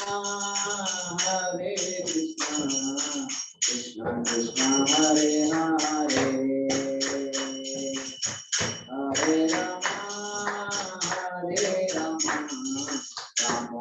Hare Krishna, Krishna Krishna Hare Hare, Hare Rama, Hare Rama, Rama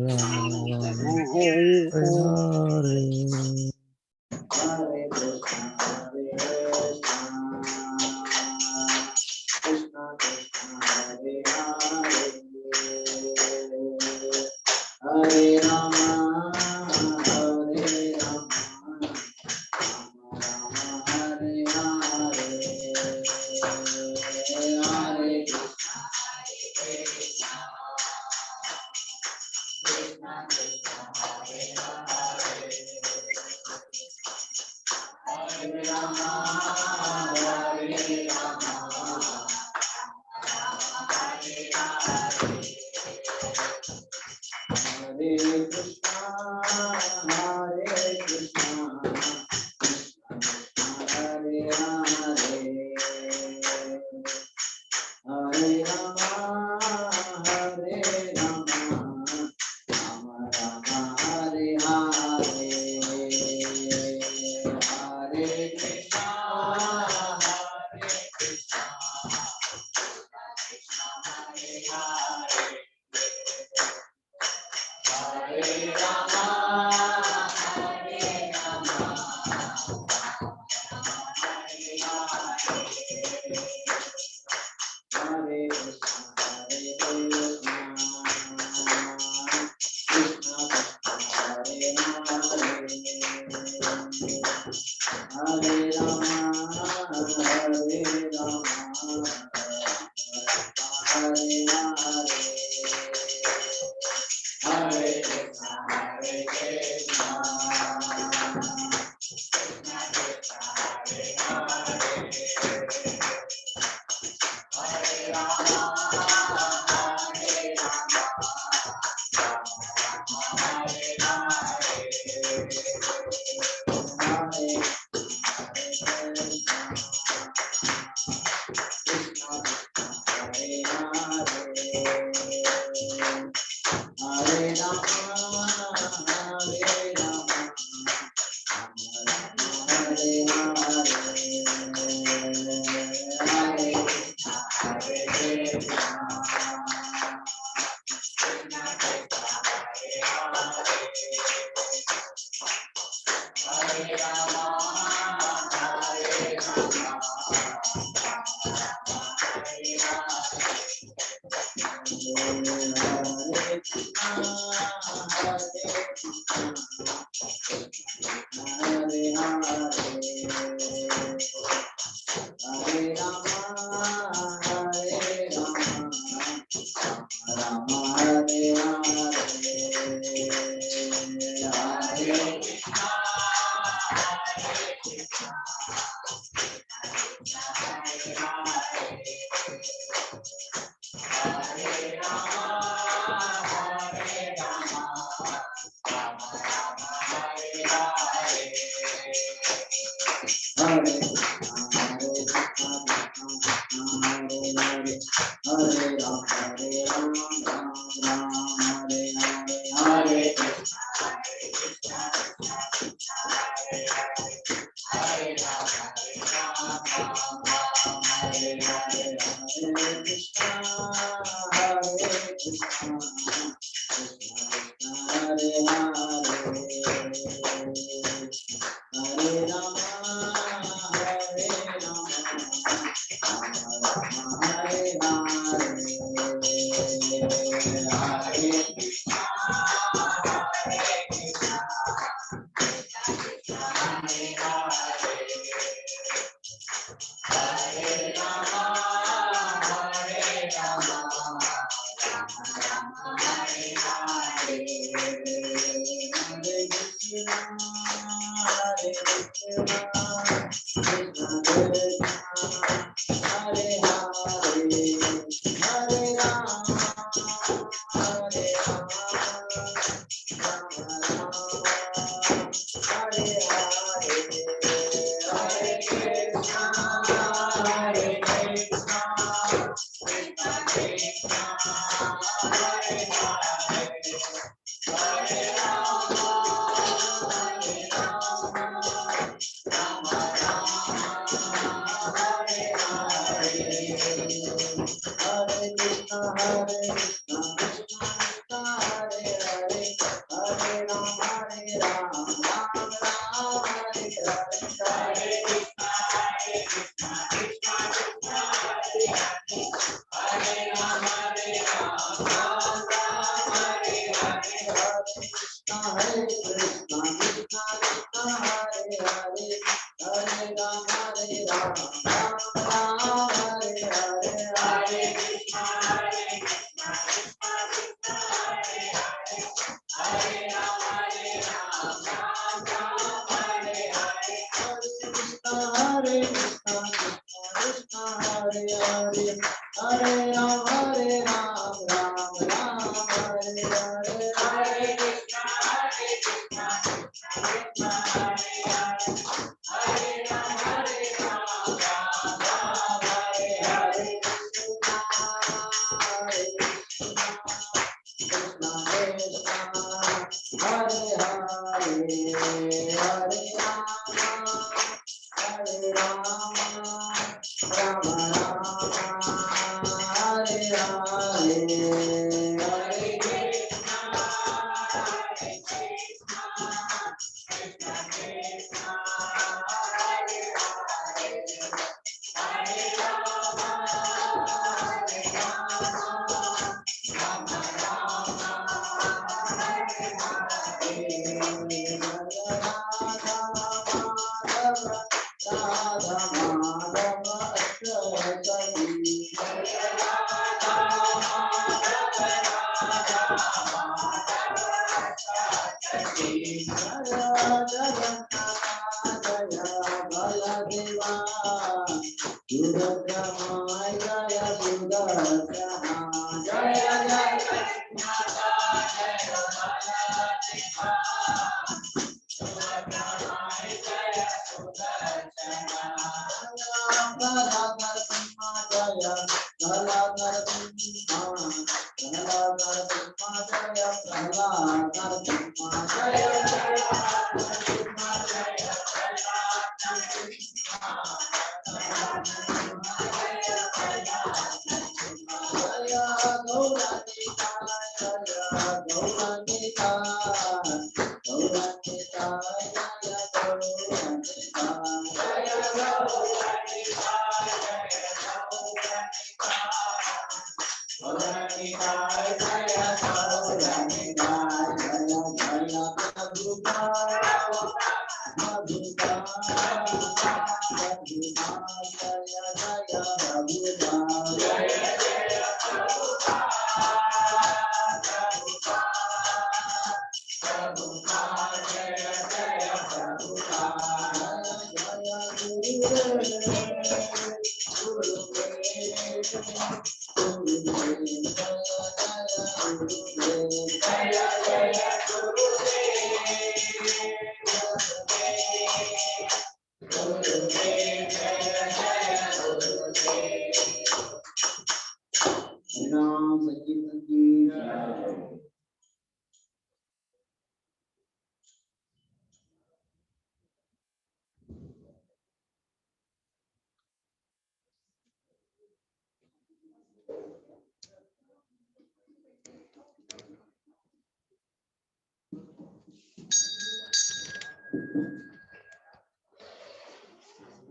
Rama Hare Hare, Hare Krishna, Hare Rama Rama Hare Hare,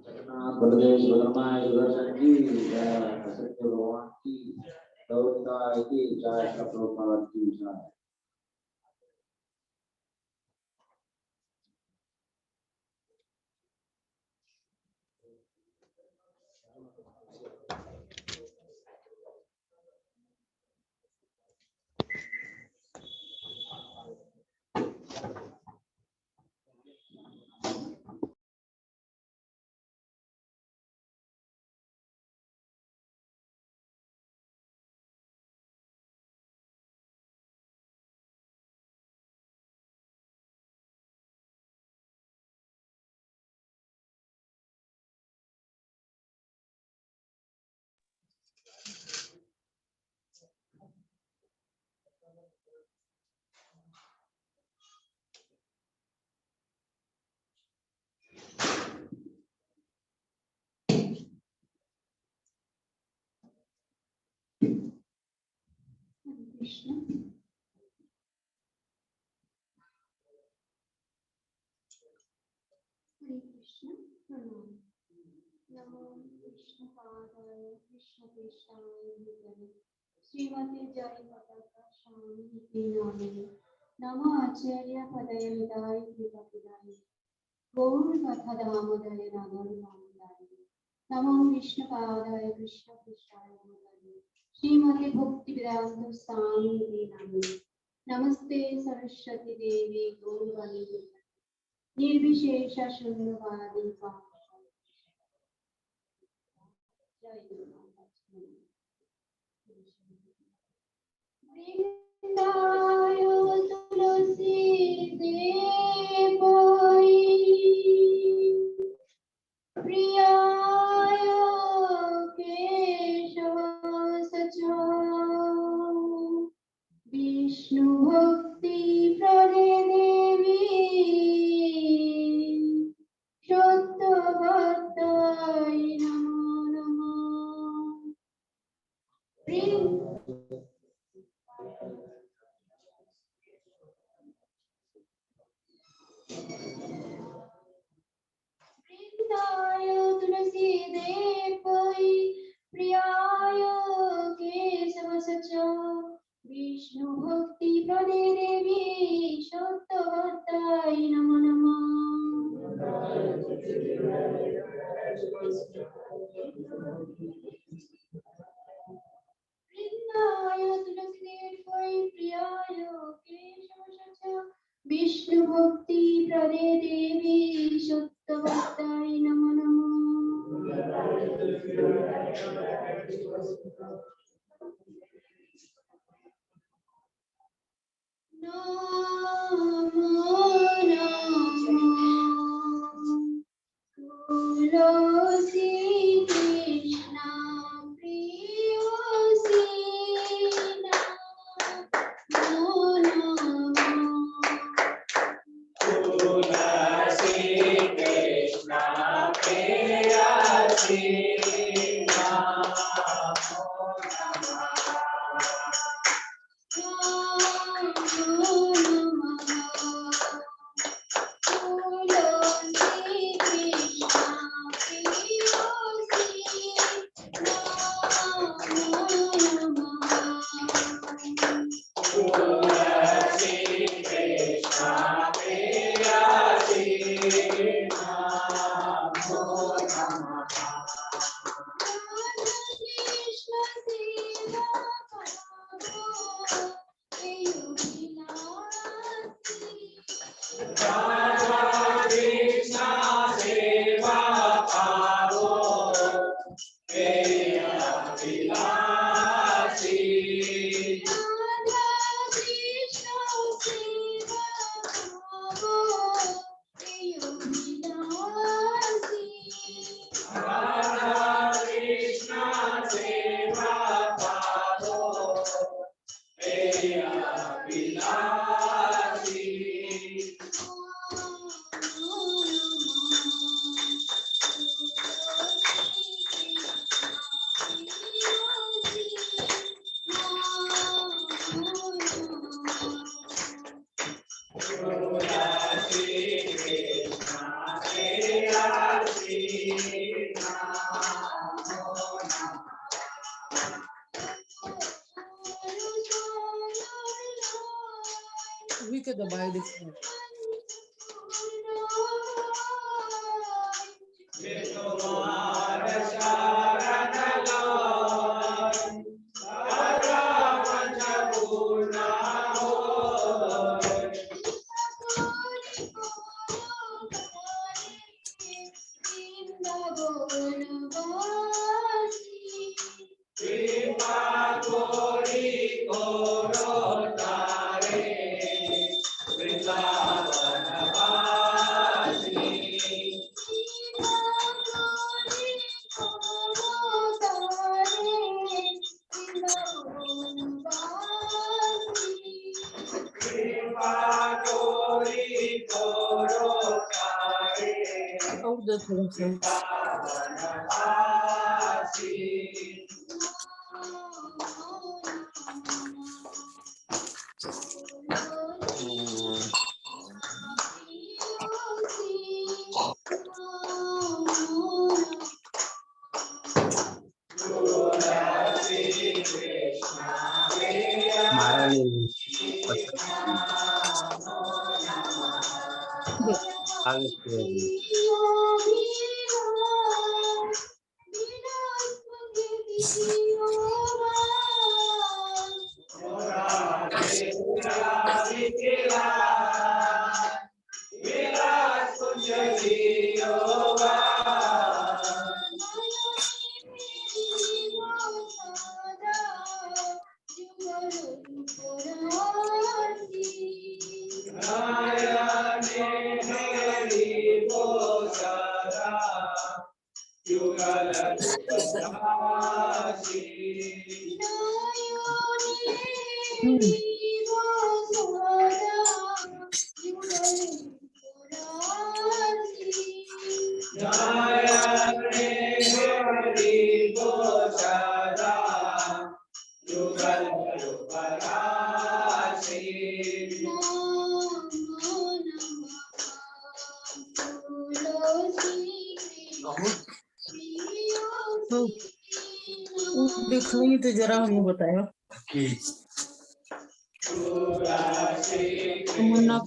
Jagannath Baldev सुभद्रमा Sudarshan की जय, सत्य भगवान की, गौरंगा की जय, प्रभुपाद की जय। Krishna. Hare Krishna. Pranam. Namo Krishna Padaya Krishna Krishnaaya Bhutale Srimati Jai Mataka Shami Name Namo Acharya Padaya Midai Kripapidai Gaur Gatha Damodaya Nagar Damodaya Namo Krishna Padaya Krishna Krishnaaya Bhutale Srimati Bhakti Vedanta Swami Name Namaste Saraswati Devi Gaurvani Nirvishesha Shunyavadi Vama Vrindayo tulasi devai Priyayo Keshava sacha Vishnu bhakti prade devi Shotta bhattai namo namo Vrindayo tulasi devai Priyayo Kesava sacha Vishnu bhakti prade devi Shotta bhattai namo namo Vrindayo tulasi devai Priyayo Kesava sacha Vishnu bhakti prade devi Shotta bhattai namo namo Tulasi Krishna Priyasi Namo Tulasi Krishna Priyasi के दबाए दिखते हैं। थोड़ा सा दिखाई तो जरा हमें बताया मुन्ना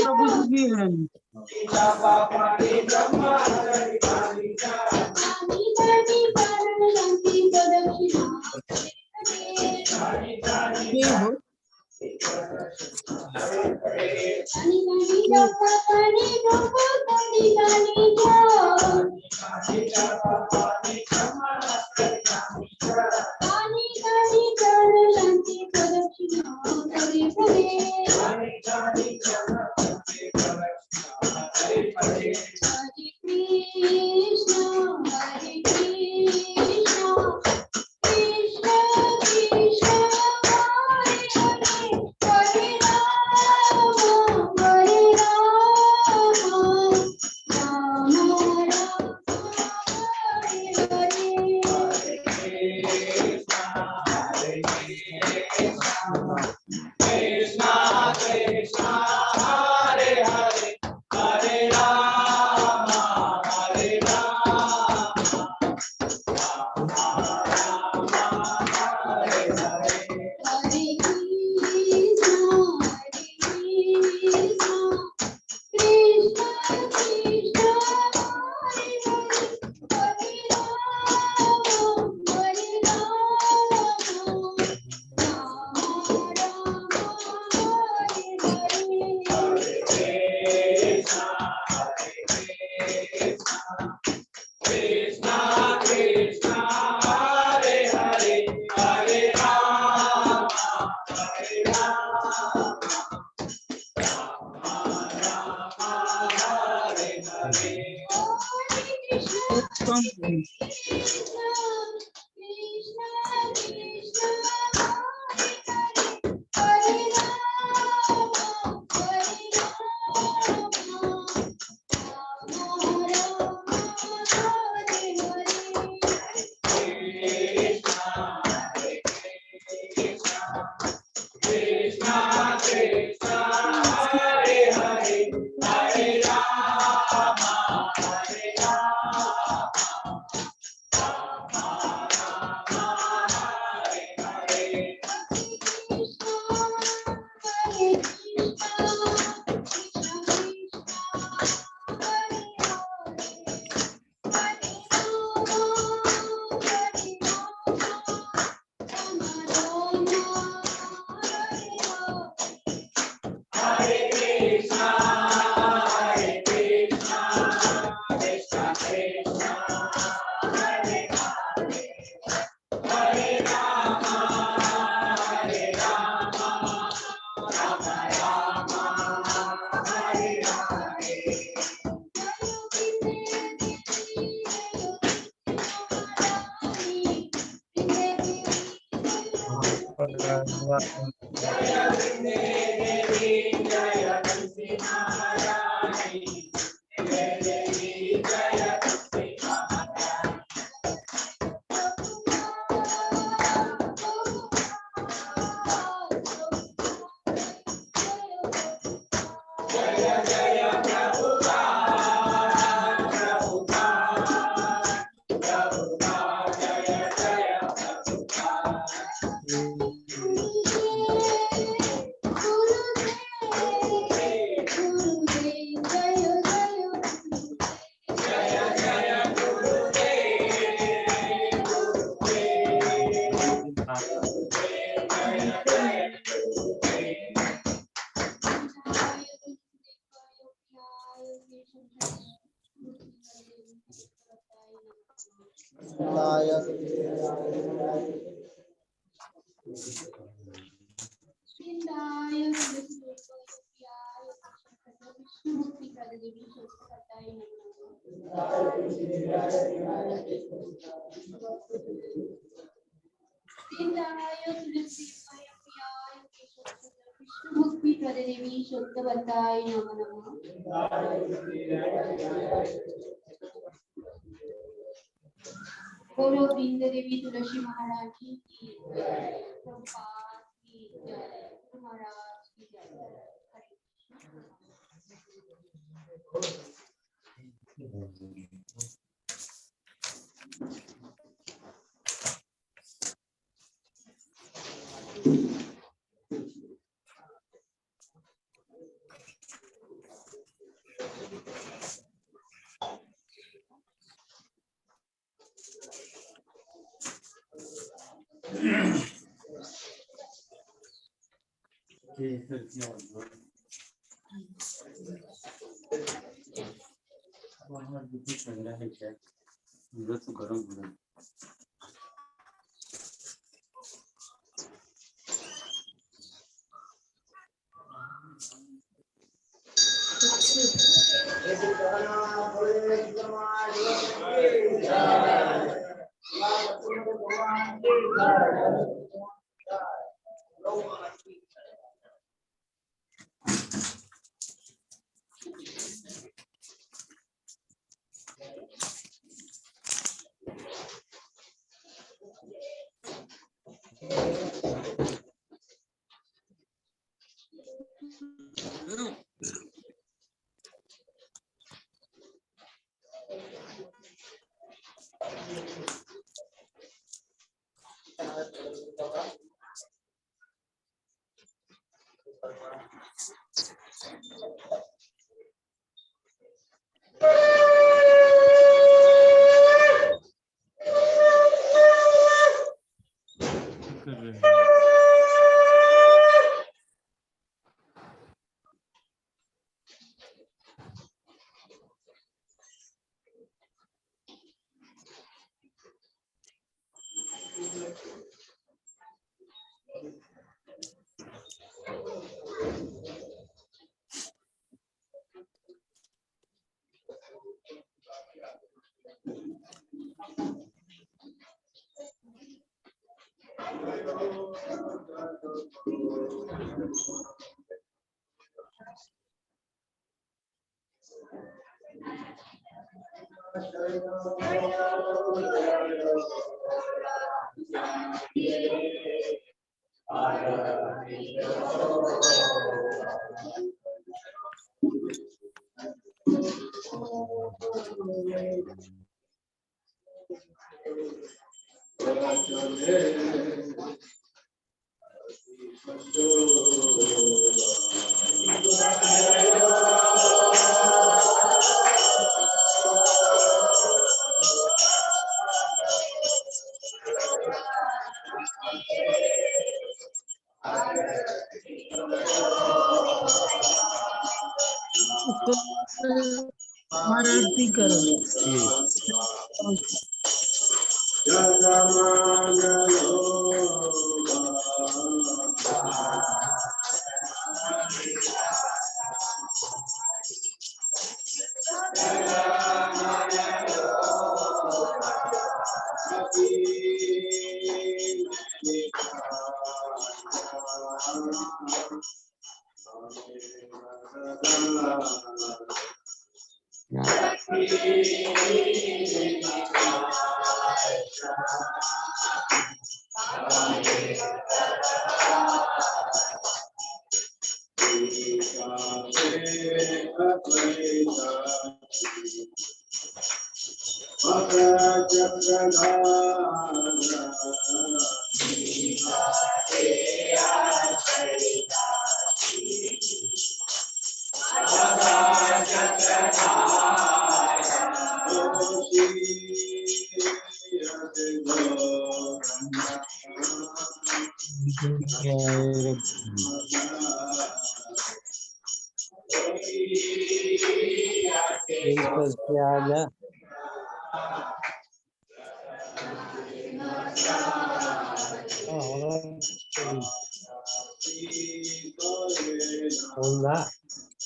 प्रभु जी भी है। ये हो मुक्ति प्रदे देवी शुद्धवताय नमः नमः। बोलो वृंद देवी तुलसी महाराज की प्रभुपाद की जय, गुरु महाराज की जय। हरे महाराज जी करो।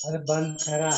अरे बंद करा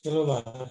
चलो बाहर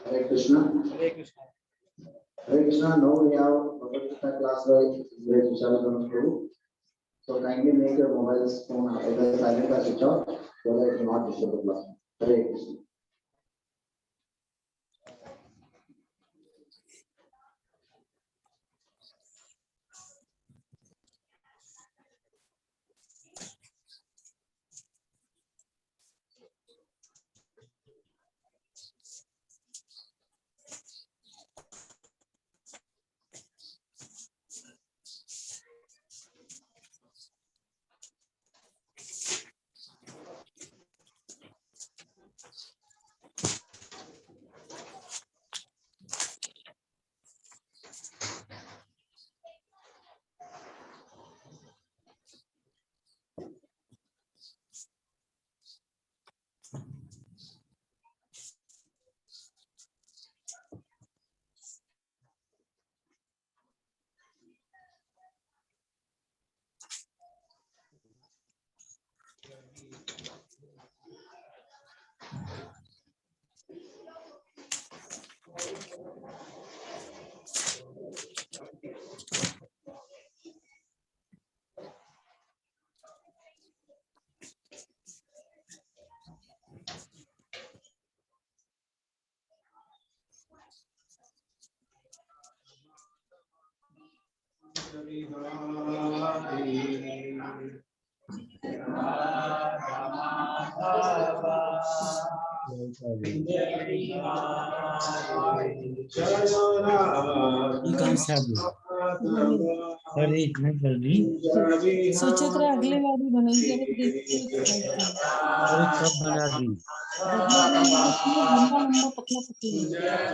Hare Krishna. Hare Krishna. Hare Krishna. Now we have Bhagavad Gita class by great Vishal Guru. So kindly make your mobiles phone either silent or switch off so that it will not disturb the class. Hare Krishna. सोचा था अगले बार ही बनाई करे देखते अरे कब बना दी? लंबा लंबा पतला पतला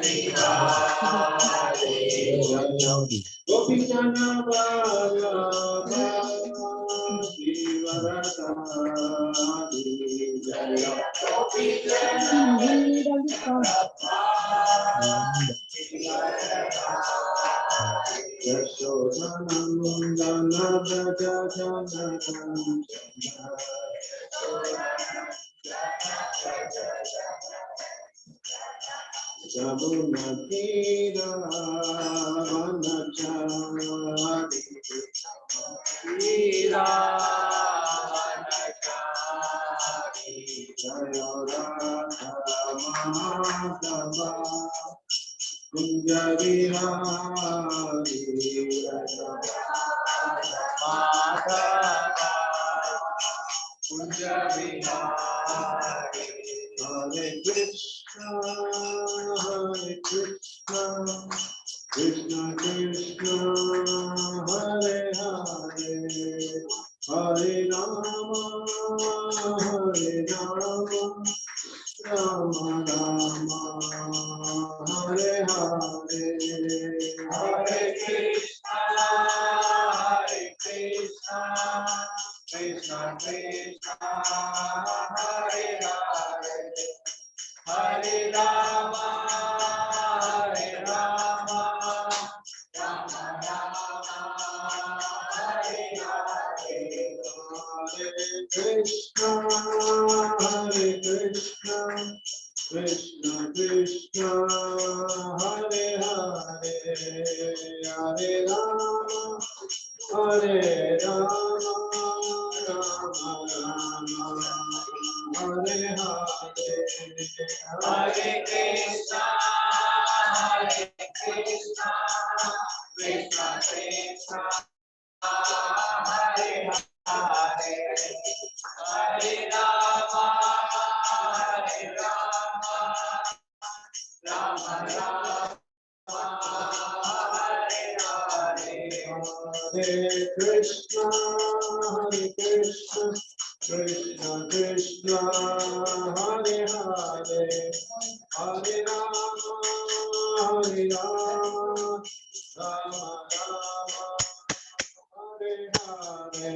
Krishna Krishna Hare Hare Hare Rama Hare Rama Rama Rama Hare Hare Hare Krishna Krishna Krishna Hare Hare Hare Rama Rama Rama Hare Hare Hare Krishna Krishna Krishna Hare Hare Hare Rama Rama Rama Hare Hare Hare Krishna Krishna Krishna Hare Hare Hare Rama Rama Rama Hare Hare Hare Krishna Krishna Krishna Hare Hare Hare Rama Rama Rama Hare Hare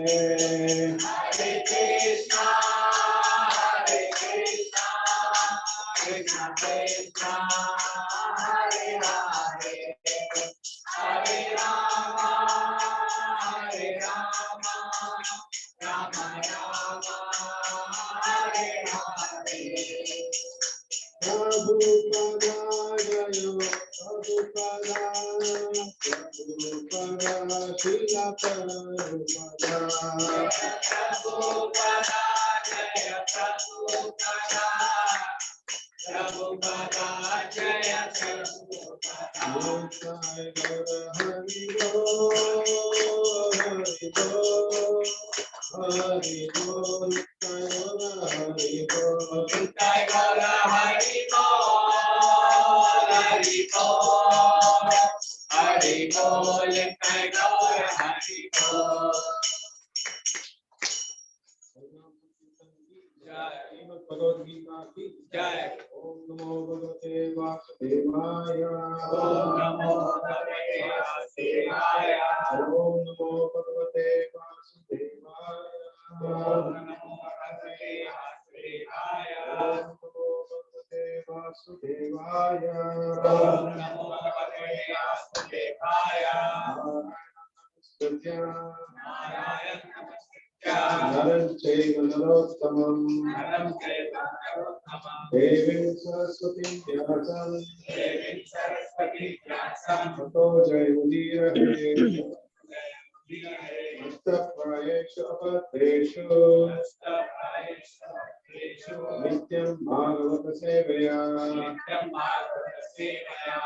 Hare Krishna Krishna Krishna Hare Hare Hare Rama Rama Rama Hare Hare Prabhupada Jayo Prabhupada Srila Prabhupada Prabhupada Jaya Prabhupada Prabhupada Jaya Prabhupada Hari Bol Hari Bol Hari Bol Hari Bol Hari Bol Hari Bol Hari Bol Bhagavad Gita ki jai. Om Namo Bhagavate Vasudevaya. Om Namo Bhagavate Vasudevaya. Om Namo Bhagavate Vasudevaya. Om Namo Bhagavate Vasudevaya. Om Namo Bhagavate Vasudevaya. Om Namo Bhagavate Vasudevaya. Naram Chaiva Narottamam Devim Saraswati Vyasam Tato Jayudirahe Astaprayeshu Apadreshu Nityam Bhagavata Sevaya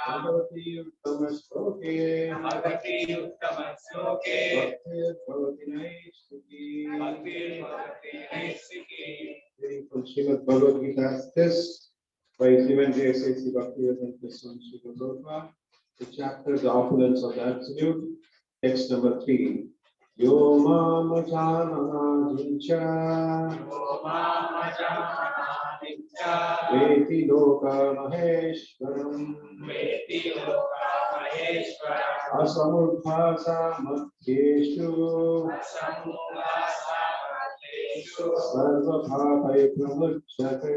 Bhagavati Uttama Shloke Bhakti From Srimad Bhagavad Gita test by Srimad SKBC Bhagavad Gita, the chapter The Opulence of the Absolute, text number 3. Yo mama jana jincha veti loka maheshwaram asamudbhasa madhyeshu sarva bhavai pramuchyate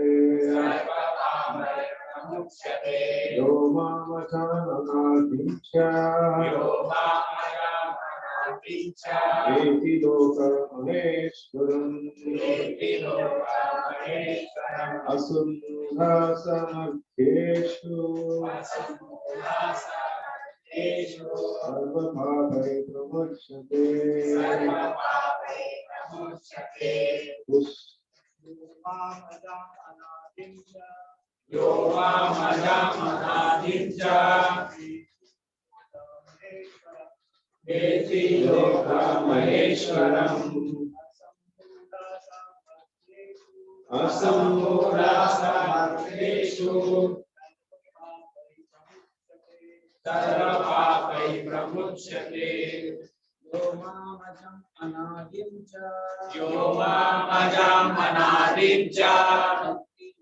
yo mama jana jincha veti loka maheshwaram asumdhasa madhyeshu sarva bhavai pramuchyate Yo Veti Loka Maheshwaram असम्मूढासमर्थेषु सर्वपापै प्रमुच्यते यो मामजम् अनादिं च यो मामजम् अनादिं च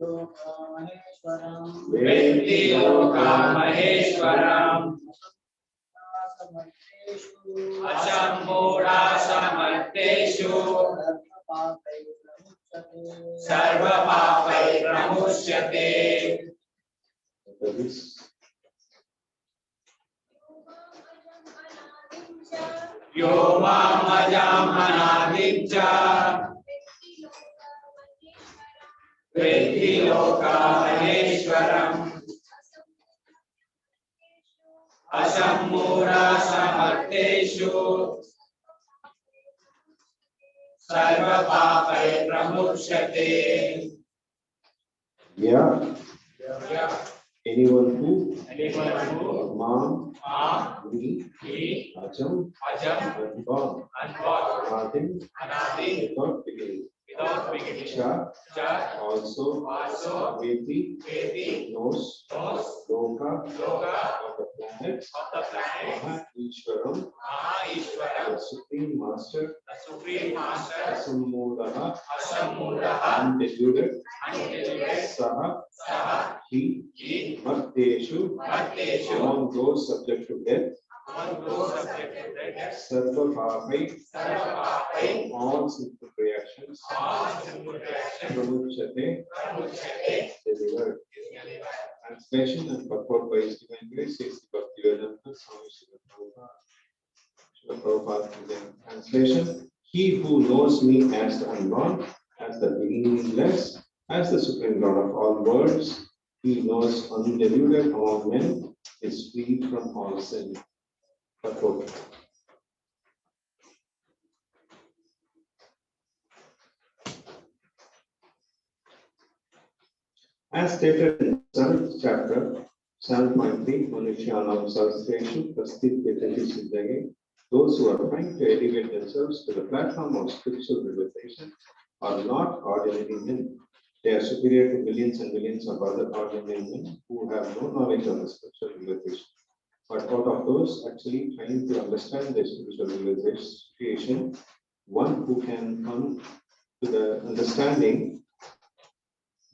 लोकमहेश्वरम् वेत्ति लोकमहेश्वरम् समर्थेषु असम्मूढासमर्थेषु सर्वपापैः प्रमुच्यते सर्वपापै प्रमुच्यते यो मामजम् अनादिं च वेत्ति लोकमहेश्वरम् असम्मूढासमर्थेषु सर्वपापै प्रमुच्यते Yeah, Yeah. anyone who Mam, Me, Ajam, Ajam, and God, Anadim, without beginning. without beginning. Cha, Cha, also, also, Vedi, Vedi, knows, Loka, Loka, of the planet, of the planet, Ishwaram, Ishvara, the Supreme Master, the Supreme Master, Asammudaha, Asammudaha, undiluted, undiluted, Saha, Saha, He, Bhakteshu, Bhakteshu, among those subject to death, among those subject to death, Sarva Papai, Sarvapapai, all sinful reactions, all sinful reactions, Pramuchate, Pramuchate, delivered. Translation and purport by His Divine Grace, Sri Bhaktivedanta Swami Srila Prabhupada. Srila Prabhupada again. Translation: He who knows me as the unborn, as the beginningless, as the Supreme Lord of all worlds, he knows undiluted among men, is free from all sin. Purport. As stated in the 7th chapter, 7.3, Manusyanam Sarveshu Prasthit Vedati Siddhage, those who are trying to elevate themselves to the platform of spiritual realization are not ordinary men. They are superior to millions and millions of other ordinary men who have no knowledge of the spiritual realization. But out of those actually trying to understand the spiritual realization, one who can come to the understanding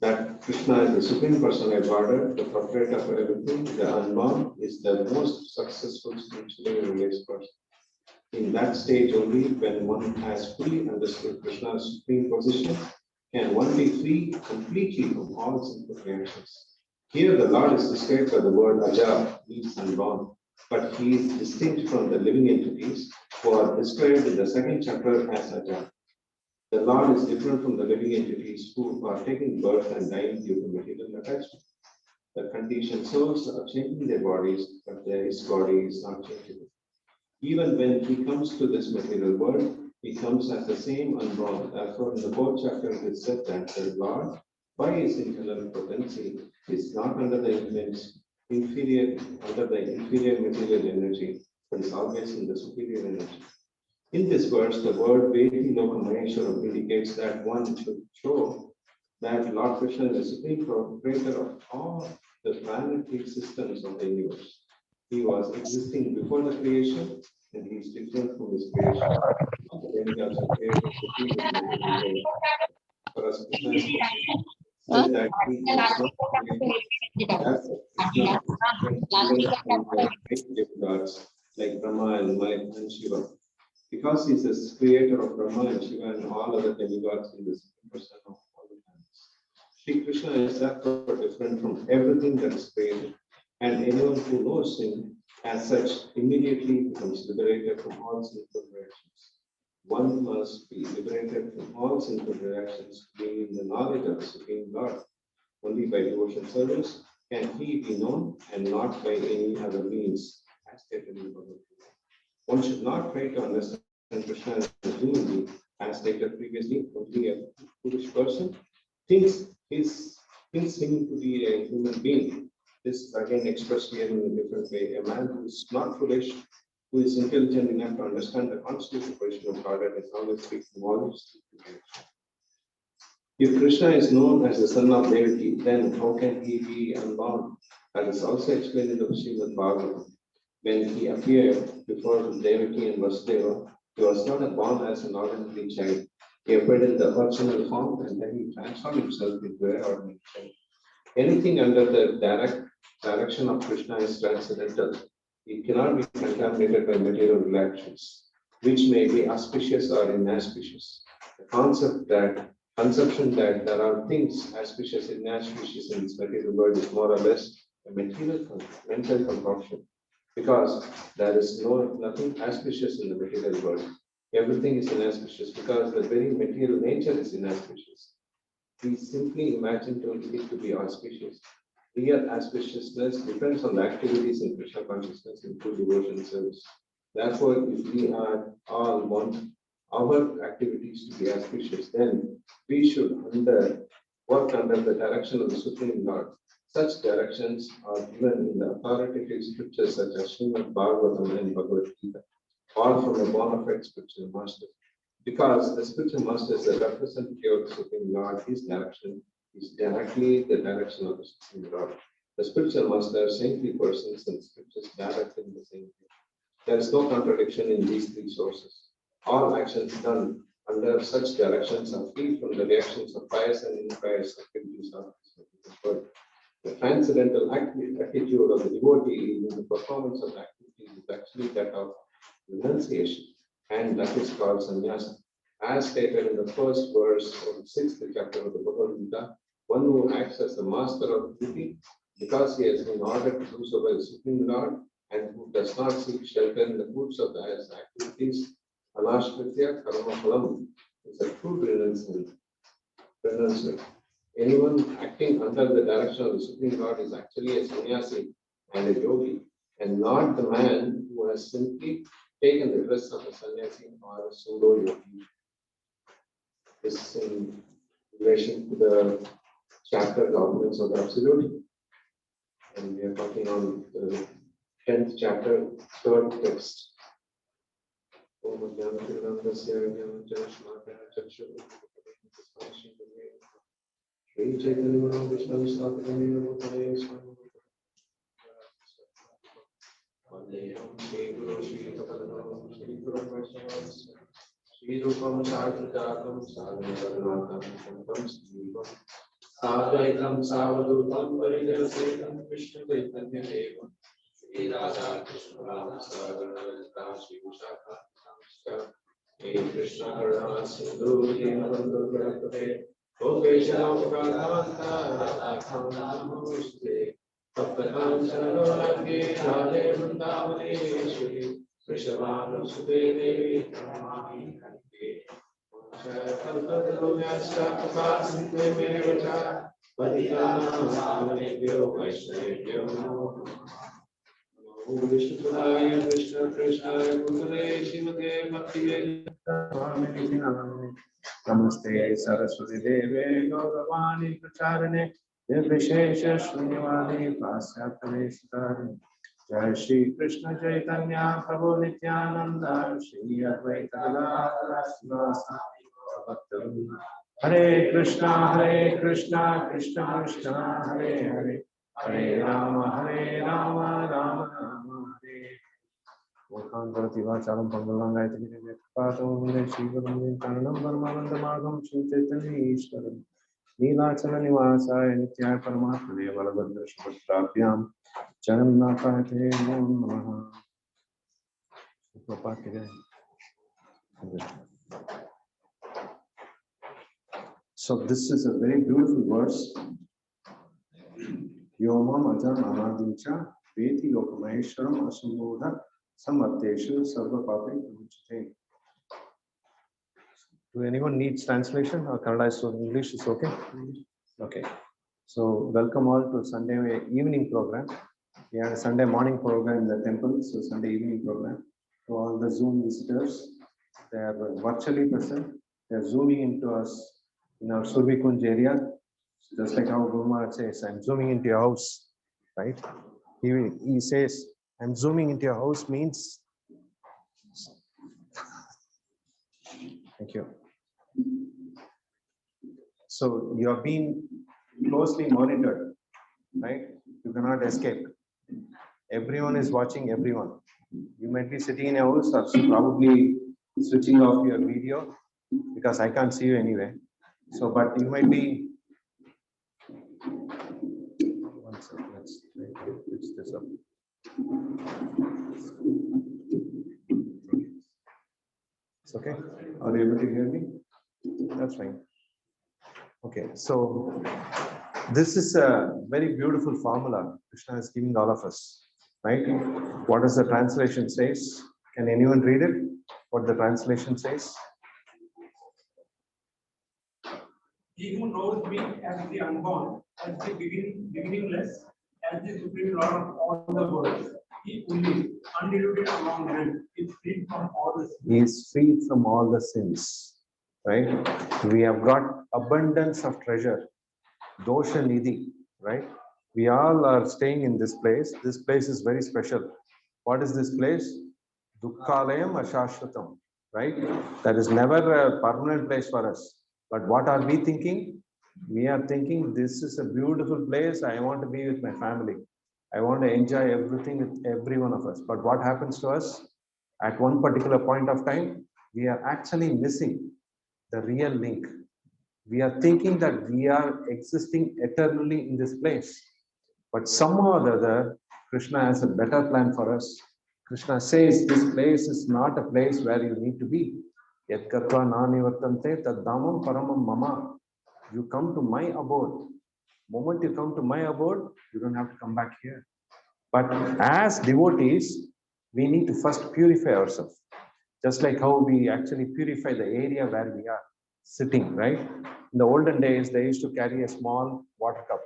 that Krishna is the Supreme Personality of Godhead, the proprietor of everything, the unborn, is the most successful spiritually realized person. In that stage only, when one has fully understood Krishna's supreme position, can one be free completely from all sinful reactions. Here the Lord is described by the word Aja, means unborn, but he is distinct from the living entities who are described in the 2nd chapter as Aja. The Lord is different from the living entities who are taking birth and dying due to material attachment. The conditioned souls are changing their bodies, but his body is not changing. Even when he comes to this material world, he comes as the same unborn. Therefore, in the 4th chapter, it is said that the Lord, by his internal potency, is not under the inferior material energy, but is always in the superior energy. In this verse, the word Vedi Lokamaheshwaram indicates that one should show that Lord Krishna is the supreme proprietor of all the planetary systems of the universe. He was existing before the creation, and he is different from his creation. All the demigods are created to be with the world. For us, Krishna is said that he is not created. Therefore, Krishna is different from the great demigods like Brahma and Maya and Shiva. Because he is the creator of Brahma and Shiva and all other demigods in the same person of all the planets. Shri Krishna is therefore different from everything that is created, and anyone who knows him as such immediately becomes liberated from all sinful reactions. One must be liberated from all sinful reactions, being in the knowledge of the Supreme Lord. Only by devotion service can he be known, and not by any other means, as stated in Bhagavad Gita. One should not try to understand Krishna as a human being, as stated previously. Only a foolish person thinks him to be a human being. This is again expressed here in a different way. A man who is not foolish, who is intelligent enough to understand the constitutional position of God, and is always seeking knowledge. If Krishna is known as the son of Devaki, then how can he be unborn? That is also explained in the Srimad Bhagavad. When he appeared before Devaki and Vasudeva, he was not born as an ordinary child. He appeared in the original form and then he transformed himself into an ordinary child. Anything under the direction of Krishna is transcendental. It cannot be contaminated by material reactions, which may be auspicious or inauspicious. The conception that there are things auspicious and inauspicious in this material world is more or less a mental concoction, because there is nothing auspicious in the material world. Everything is inauspicious because the very material nature is inauspicious. We simply imagine it to be auspicious. Real auspiciousness depends on the activities in Krishna consciousness and true devotion service. Therefore, if we are all want our activities to be auspicious, then we should work under the direction of the Supreme Lord. Such directions are given in the authoritative scriptures such as Srimad Bhagavatam and Bhagavad Gita, or from the bona fide spiritual master. Because the spiritual master is the representative of the Supreme Lord, his direction is directly the direction of the Supreme Lord. The spiritual master, saintly persons, and scriptures direct in the same way. There is no contradiction in these three sources. All actions done under such directions are free from the reactions of pious and impious activities of this world. The transcendental attitude of the devotee in the performance of the activities is actually that of renunciation, and that is called sannyasa. As stated in the first verse of the 6th chapter of the Bhagavad Gita, one who acts as the master of duty because he has been ordered to do so by the Supreme Lord, and who does not seek shelter in the fruits of the activities, alashkritya karma phalam, is a true renunciant. Anyone acting under the direction of the Supreme Lord is actually a sannyasi and a yogi, and not the man who has simply taken the dress of a sannyasi or a pseudo yogi. This is in relation to the chapter Governance of the Absolute, and we are talking on the 10th chapter, 3rd text. Sadvaitam Savadutam Parijalasetam Krishna Chaitanya Devam Sri Radha Krishna Sagarata Sri Vishaka Hey Krishna Karna Sindhu Dinabandhu Garakate Gopesha Pradhavanta Radhakham Namaste Taptakam Saranagye Radhe Vrindavane Vrishabhanu Sute Devi Pramani Kante Namaste Saraswati Deve Gauravani Pracharane Vishesha Shunyavadi Pasyatane Sitarane Jai Shri Krishna Chaitanya Prabhu Nityananda Shri Advaita Gadadhara Sivasa Hare Krishna, Krishna Krishna, Hare Hare, Hare Rama, Rama Rama, Hare. Wakam Bharati Vacharam Pangalanga Iti Patam Hare Shivaram Kanam Varmananda Magam Chaitanya Ishwaram Neelachala Nivasaya Nityaya Paramatmane Valabhadra Subhadrabhyam Janamnakate Namaha. So this is a very beautiful verse. Yomam ajam anadincha veti lokamaheshwaram asambodha samarteshu sarva papi vimuchyate. Do anyone needs translation or Kannada is English is okay? Okay. So welcome all to Sunday evening program. We had a Sunday morning program in the temple, so Sunday evening program. To all the Zoom visitors, they are virtually present. They are zooming into us in our Surbikunj area, just like how Guru Maharaj says, I'm zooming into your house, right? He says, I'm zooming into your house means, thank you. So you are being closely monitored, right? You cannot escape. Everyone is watching everyone. You might be sitting in a house or probably switching off your video because I can't see you anyway. So, but you might be. One second, let's fix this up. It's okay. Are you able to hear me? That's fine. Okay, so this is a very beautiful formula Krishna is giving all of us, right? What does the translation says? Can anyone read it? What the translation says? He who knows me as the unborn, as the beginningless, as the supreme Lord of all the worlds, he who lives undiluted among men is free from all the sins. He is free from all the sins, right? We have got abundance of treasure, dosha nidhi, right? We all are staying in this place. This place is very special. What is this place? Dukkhalayam ashashvatam, right? That is never a permanent place for us. But what are we thinking? We are thinking this is a beautiful place. I want to be with my family. I want to enjoy everything with every one of us. But what happens to us? At one particular point of time, we are actually missing the real link. We are thinking that we are existing eternally in this place. But somehow or other, Krishna has a better plan for us. Krishna says this place is not a place where you need to be. Yat katva nanivartante tad dhamam paramam mama. You come to my abode. Moment you come to my abode, you don't have to come back here. But as devotees, we need to first purify ourselves. Just like how we actually purify the area where we are sitting, right? In the olden days, they used to carry a small water cup.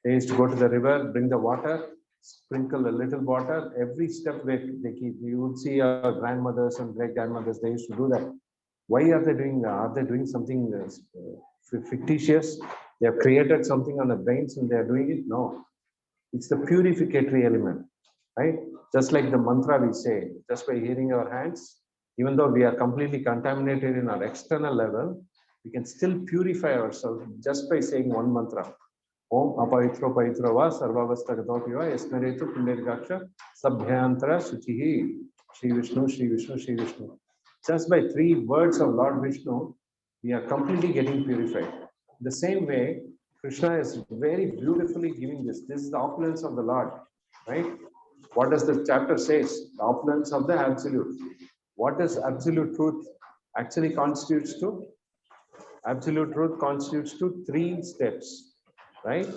They used to go to the river, bring the water, sprinkle a little water. Every step they keep. You would see our grandmothers and great grandmothers, they used to do that. Why are they doing that? Are they doing something fictitious? They have created something on the brains and they are doing it? No. It's the purificatory element, right? Just like the mantra we say, just by hearing our hands, even though we are completely contaminated in our external level, we can still purify ourselves just by saying one mantra. Om apavitro pavitro va sarvavasta gatopiva esmeretu pundergaksha sabhyantara suchihi Shri Vishnu, Shri Vishnu, Shri Vishnu. Just by 3 words of Lord Vishnu, we are completely getting purified. The same way, Krishna is very beautifully giving this. This is the opulence of the Lord, right? What does the chapter says? The opulence of the absolute. What does absolute truth actually constitutes to? Absolute truth constitutes to 3 steps, right?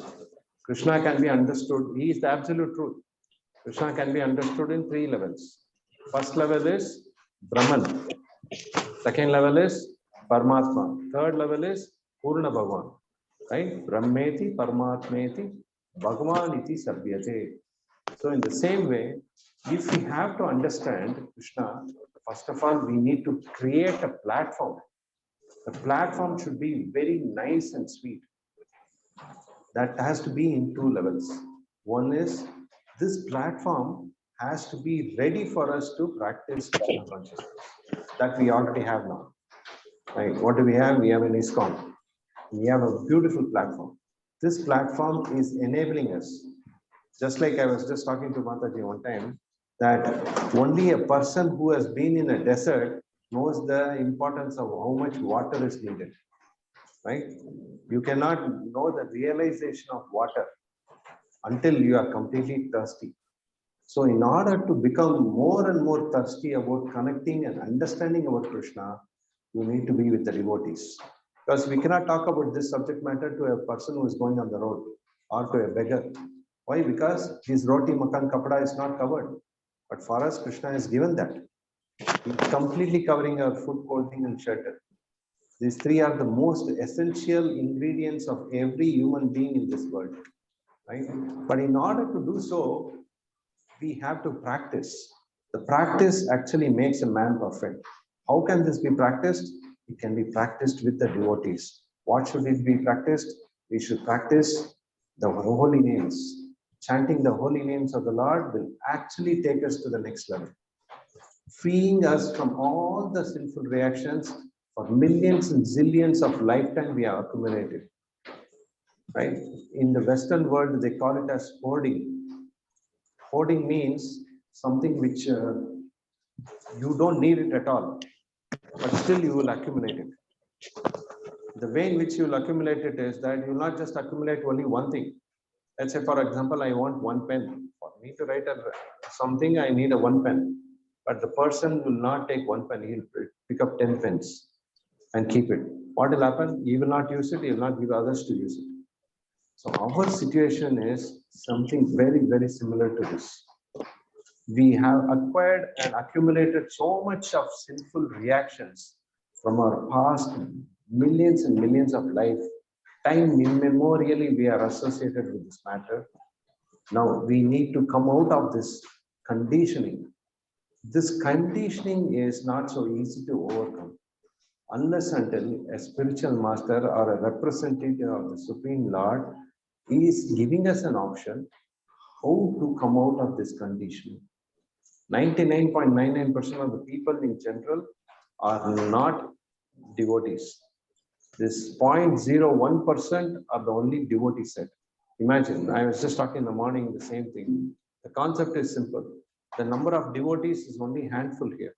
Krishna can be understood. He is the absolute truth. Krishna can be understood in 3 levels. First level is Brahman. Second level is Paramatma. Third level is Purna Bhagavan. Right? Brahmeti, Paramatmeti, Bhagavan iti Sabhyate. So in the same way, if we have to understand Krishna, first of all, we need to create a platform. The platform should be very nice and sweet. That has to be in 2 levels. One is this platform has to be ready for us to practice Krishna consciousness. That we already have now. Right? What do we have? We have an ISKCON. We have a beautiful platform. This platform is enabling us. Just like I was just talking to Mataji one time, that only a person who has been in a desert knows the importance of how much water is needed. Right? You cannot know the realization of water until you are completely thirsty. So in order to become more and more thirsty about connecting and understanding about Krishna, you need to be with the devotees. Because we cannot talk about this subject matter to a person who is going on the road or to a beggar. Why? Because his roti, makan, kapada is not covered. But for us, Krishna has given that. He's completely covering our food, clothing, and shelter. These 3 are the most essential ingredients of every human being in this world. Right? But in order to do so, we have to practice. The practice actually makes a man perfect. How can this be practiced? It can be practiced with the devotees. What should it be practiced? We should practice the holy names. Chanting the holy names of the Lord will actually take us to the next level, freeing us from all the sinful reactions For millions and zillions of lifetime we have accumulated. Right? In the Western world, they call it as hoarding. Hoarding means something which you don't need it at all, but still you will accumulate it. The way in which you will accumulate it is that you will not just accumulate only one thing. Let's say, for example, I want one pen. For me to write something, I need a one pen. But the person will not take one pen. He will pick up 10 pens and keep it. What will happen? He will not use it. He will not give others to use it. So our situation is something very, very similar to this. We have acquired and accumulated so much of sinful reactions from our past millions and millions of life. Time immemorially we are associated with this matter. Now we need to come out of this conditioning. This conditioning is not so easy to overcome unless until a spiritual master or a representative of the Supreme Lord is giving us an option how to come out of this conditioning. 99.99% of the people in general are not devotees. This 0.01% are the only devotee set. Imagine, I was just talking in the morning, the same thing. The concept is simple. The number of devotees is only a handful here.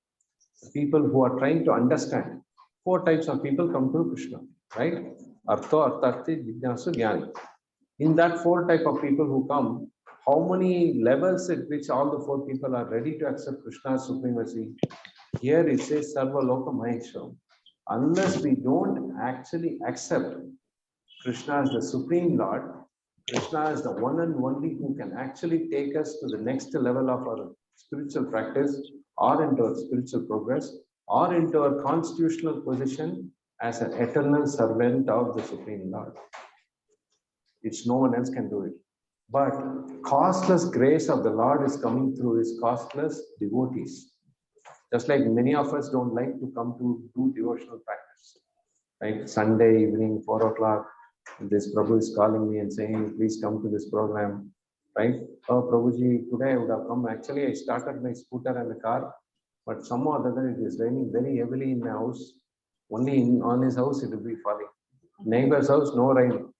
The people who are trying to understand. 4 types of people come to Krishna, right? Artha, Arthati, Jnanasu, Jnani. In that 4 type of people who come, how many levels at which all the 4 people are ready to accept Krishna's supremacy? Here it says Sarva Loka Maheshwaram. Unless we don't actually accept Krishna as the Supreme Lord, Krishna is the one and only who can actually take us to the next level of our spiritual practice or into our spiritual progress or into our constitutional position as an eternal servant of the Supreme Lord. It's no one else can do it. But costless grace of the Lord is coming through his costless devotees. Just like many of us don't like to come to do devotional practice. Right? Sunday evening, 4 o'clock, this Prabhu is calling me and saying, please come to this program. Right? Oh, Prabhuji, today I would have come. Actually, I started my scooter and the car, but somehow or other it is raining very heavily in my house. Only on his house it will be falling. Neighbor's house, no rain.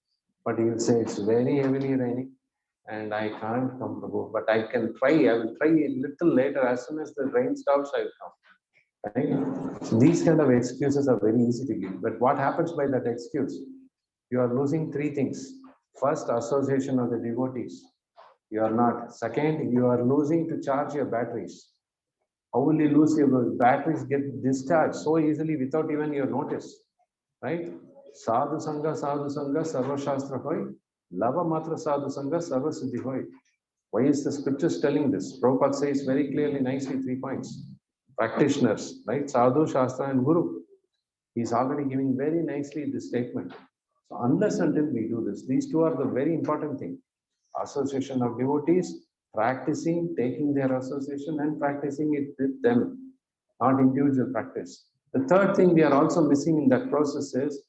But he will say it's very heavily raining and I can't come, Prabhu. But I can try. I will try a little later. As soon as the rain stops, I will come. Right? So these kind of excuses are very easy to give. But what happens by that excuse? You are losing 3 things. First, association of the devotees. You are not. Second, you are losing to charge your batteries. How will you lose your batteries get discharged so easily without even your notice? Right? Sadhu Sangha, Sarva Shastra Hoy, Lava Matra Sadhu Sangha, Sarva Siddhi Hoy. Why is the scriptures telling this? Prabhupada says very clearly, nicely, 3 points. Practitioners, right? Sadhu, Shastra, and Guru. He's already giving very nicely this statement. So unless until we do this, these 2 are the very important thing. Association of devotees, practicing, taking their association and practicing it with them, not individual practice. The 3rd thing we are also missing in that process is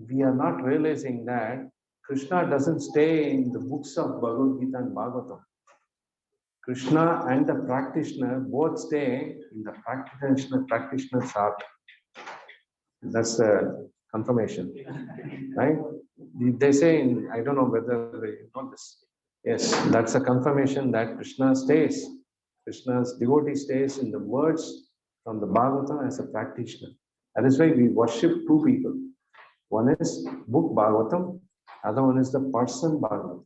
we are not realizing that Krishna doesn't stay in the books of Bhagavad Gita and Bhagavatam. Krishna and the practitioner both stay in the practitioner's heart. That's the confirmation, right? They say, I don't know whether you know this. Yes, that's a confirmation that Krishna stays. Krishna's devotee stays in the words from the Bhagavatam as a practitioner. That is why we worship 2 people. One is book Bhagavatam, other one is the person Bhagavatam.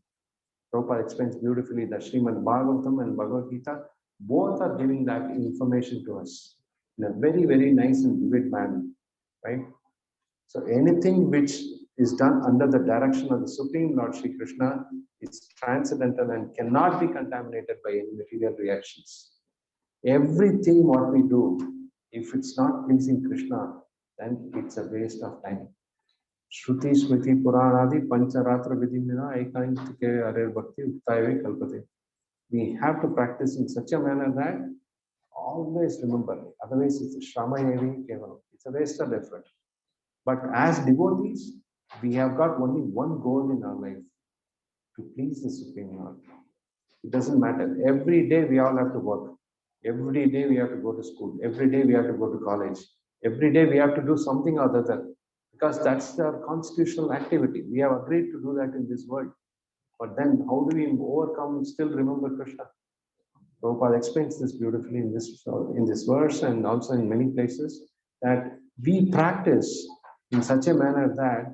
Prabhupada explains beautifully that Srimad Bhagavatam and Bhagavad Gita, both are giving that information to us in a very, very nice and vivid manner, right? So anything which is done under the direction of the Supreme Lord Shri Krishna is transcendental and cannot be contaminated by any material reactions. Everything what we do, if it's not pleasing Krishna, then it's a waste of time. Shruti Smriti Puranadi Pancharatra Vidimina Ekantike Arer Bhakti Uttaive Kalpate. We have to practice in such a manner that always remember, otherwise it's a Shramayeri Kevalam. It's a waste of effort. But as devotees, we have got only one goal in our life, to please the Supreme Lord. It doesn't matter. Every day we all have to work. Every day we have to go to school. Every day we have to go to college. Every day we have to do something other than, because that's our constitutional activity. We have agreed to do that in this world. But then how do we overcome, still remember Krishna? Prabhupada explains this beautifully in this verse and also in many places, that we practice in such a manner that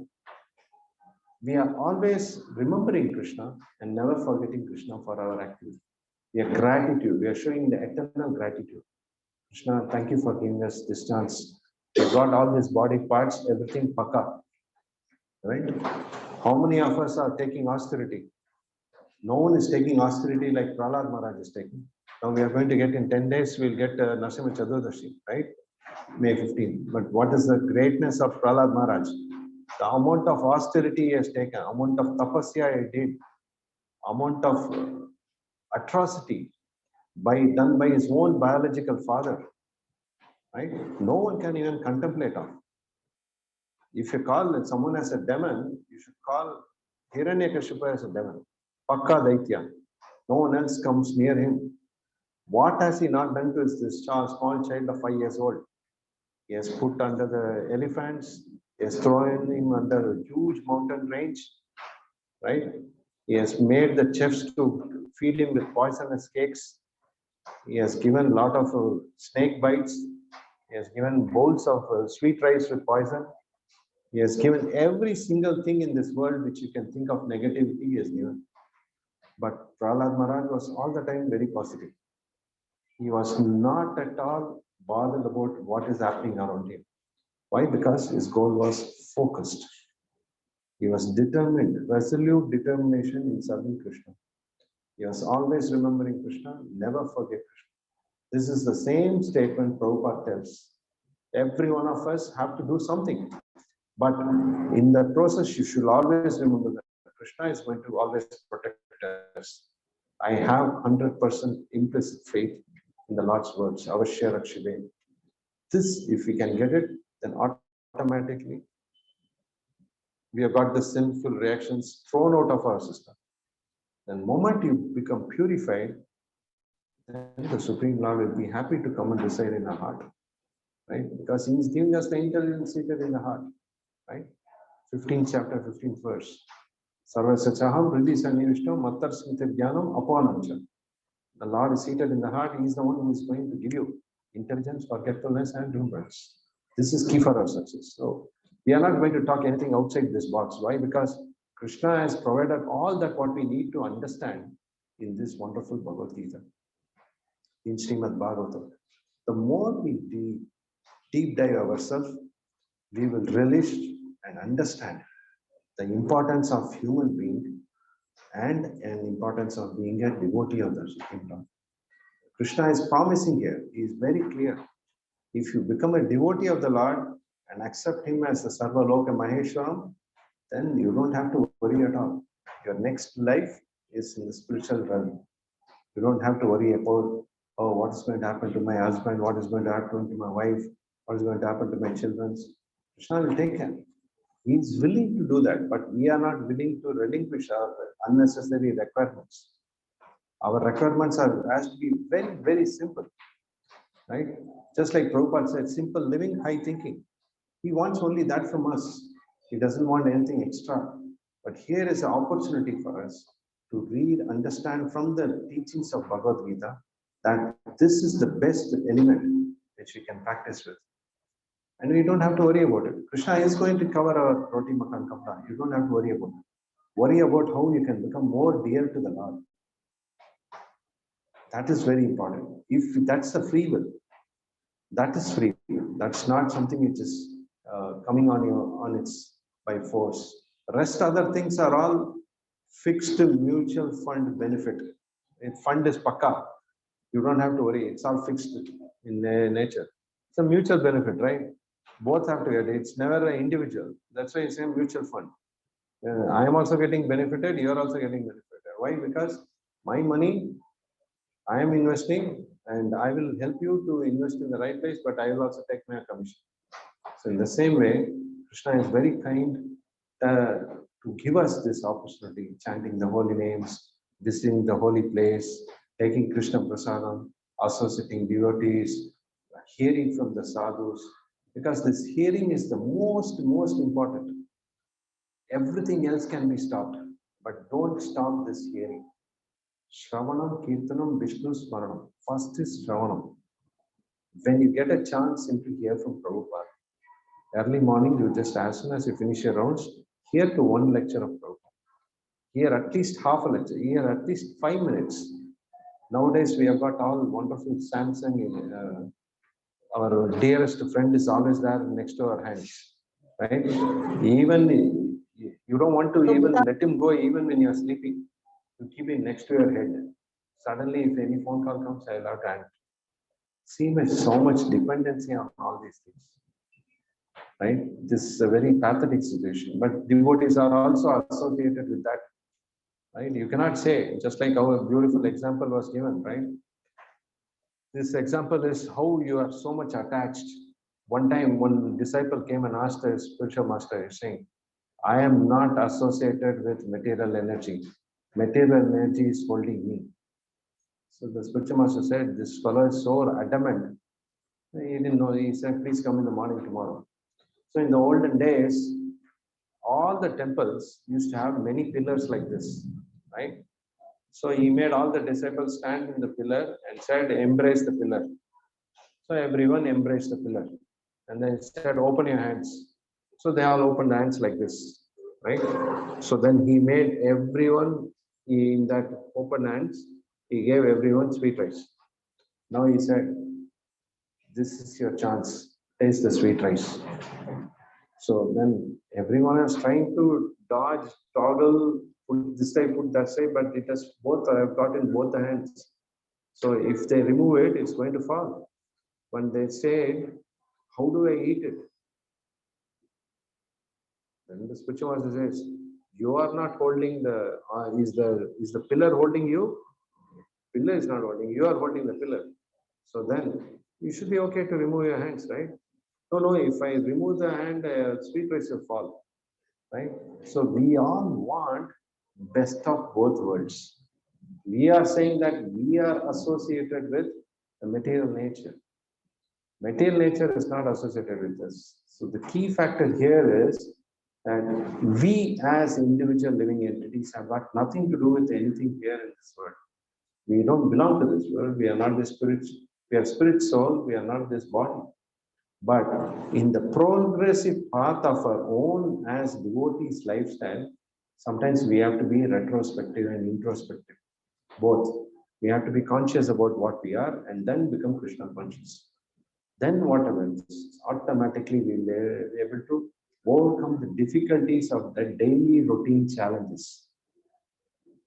we are always remembering Krishna and never forgetting Krishna for our activity. We are gratitude. We are showing the eternal gratitude. Krishna, thank you for giving us this chance. We got all these body parts, everything paka. Right? How many of us are taking austerity? No one is taking austerity like Prahlad Maharaj is taking. Now we are going to get in 10 days, we'll get Narasimha Chaturdashi, right? May 15. But what is the greatness of Prahlad Maharaj? The amount of austerity he has taken, amount of tapasya he did, amount of atrocity done by his own biological father, right? No one can even contemplate on. If you call someone as a demon, you should call Hiranyakashipu as a demon. Pakka Daitya. No one else comes near him. What has he not done to this small child of 5 years old? He has put under the elephants. He has thrown him under a huge mountain range, right? He has made the chefs to feed him with poisonous cakes. He has given a lot of snake bites. He has given bowls of sweet rice with poison. He has given every single thing in this world which you can think of negativity, he has given. But Prahlad Maharaj was all the time very positive. He was not at all bothered about what is happening around him. Why? Because his goal was focused. He was determined, resolute determination in serving Krishna. He was always remembering Krishna, never forget Krishna. This is the same statement Prabhupada tells. Every one of us have to do something. But in the process, you should always remember that Krishna is going to always protect us. I have 100% implicit faith in the Lord's words, Avashya Rakshive. This, if we can get it, then automatically we have got the sinful reactions thrown out of our system. The moment you become purified, then the Supreme Lord will be happy to come and reside in our heart. Right? Because he is giving us the intelligence seated in the heart. Right? 15th chapter, 15th verse. Sarvasachaham Riddhi Sannivishtam Mattar Smita Jnanam Apanamcha. The Lord is seated in the heart. He is the one who is going to give you intelligence, forgetfulness, and remembrance. This is key for our success. So we are not going to talk anything outside this box. Why? Because Krishna has provided all that what we need to understand in this wonderful Bhagavad Gita, in Srimad Bhagavatam. The more we deep dive ourselves, we will relish and understand the importance of human being and an importance of being a devotee of the Supreme Lord. Krishna is promising here, he is very clear. If you become a devotee of the Lord and accept him as the Sarva Loka Maheshwaram, then you don't have to worry at all. Your next life is in the spiritual realm. You don't have to worry about, oh, what is going to happen to my husband, what is going to happen to my wife, what is going to happen to my children. Krishna will take care. He is willing to do that, but we are not willing to relinquish our unnecessary requirements. Our requirements has to be very, very simple, right? Just like Prabhupada said, simple living, high thinking. He wants only that from us. He doesn't want anything extra. But here is an opportunity for us to read, understand from the teachings of Bhagavad Gita that this is the best element which we can practice with. And we don't have to worry about it. Krishna is going to cover our roti makan kapda. You don't have to worry about it. Worry about how you can become more dear to the Lord. That is very important. If that's the free will, that is free will. That's not something which is coming on its by force. The rest other things are all fixed mutual fund benefit. Fund is pakka. You don't have to worry. It's all fixed in nature. It's a mutual benefit, right? Both have to get it. It's never an individual. That's why it's a mutual fund. I am also getting benefited. You are also getting benefited. Why? Because my money, I am investing and I will help you to invest in the right place, but I will also take my commission. So in the same way, Krishna is very kind to give us this opportunity, chanting the holy names, visiting the holy place, taking Krishna Prasadam, associating devotees, hearing from the sadhus, Because this hearing is the most important. Everything else can be stopped, but don't stop this hearing. Shravanam, Kirtanam, Vishnu Smaranam. First is Shravanam. When you get a chance, simply hear from Prabhupada. Early morning, you just, as soon as you finish your rounds, hear to one lecture of Prabhupada. Hear at least half a lecture, hear at least 5 minutes. Nowadays, we have got all wonderful Samsung. Our dearest friend is always there next to our hands, right? Even you don't want to even let him go even when you're sleeping. You keep him next to your head. Suddenly, if any phone call comes, I'll have to answer. See, so much dependency on all these things, right? This is a very pathetic situation, but devotees are also associated with that, right? You cannot say, just like our beautiful example was given, right? This example is how you are so much attached. One time, one disciple came and asked the spiritual master, saying, I am not associated with material energy. Material energy is holding me. So the spiritual master said, this fellow is so adamant. He didn't know. He said, please come in the morning tomorrow. So in the olden days, all the temples used to have many pillars like this, right? So he made all the disciples stand in the pillar and said, embrace the pillar. So everyone embraced the pillar. And then he said, open your hands. So they all opened hands like this, right? So then he made everyone in that open hands, he gave everyone sweet rice. Now he said, this is your chance, taste the sweet rice. So then everyone is trying to dodge, toggle, put this side, put that side, but it has both, I have got in both the hands. So if they remove it, it's going to fall. When they say, how do I eat it? Then the spiritual master says, you are not holding the, is the pillar holding you? Pillar is not holding, you are holding the pillar. So then you should be okay to remove your hands, right? No, if I remove the hand, sweet rice will fall, right? So we all want best of both worlds. We are saying that we are associated with the material nature. Material nature is not associated with us. So the key factor here is that we as individual living entities have got nothing to do with anything here in this world. We don't belong to this world. We are not the spirit. We are spirit soul. We are not this body. But in the progressive path of our own as devotees lifestyle, sometimes we have to be retrospective and introspective. Both. We have to be conscious about what we are and then become Krishna conscious. Then what happens? Automatically we'll be able to overcome the difficulties of the daily routine challenges.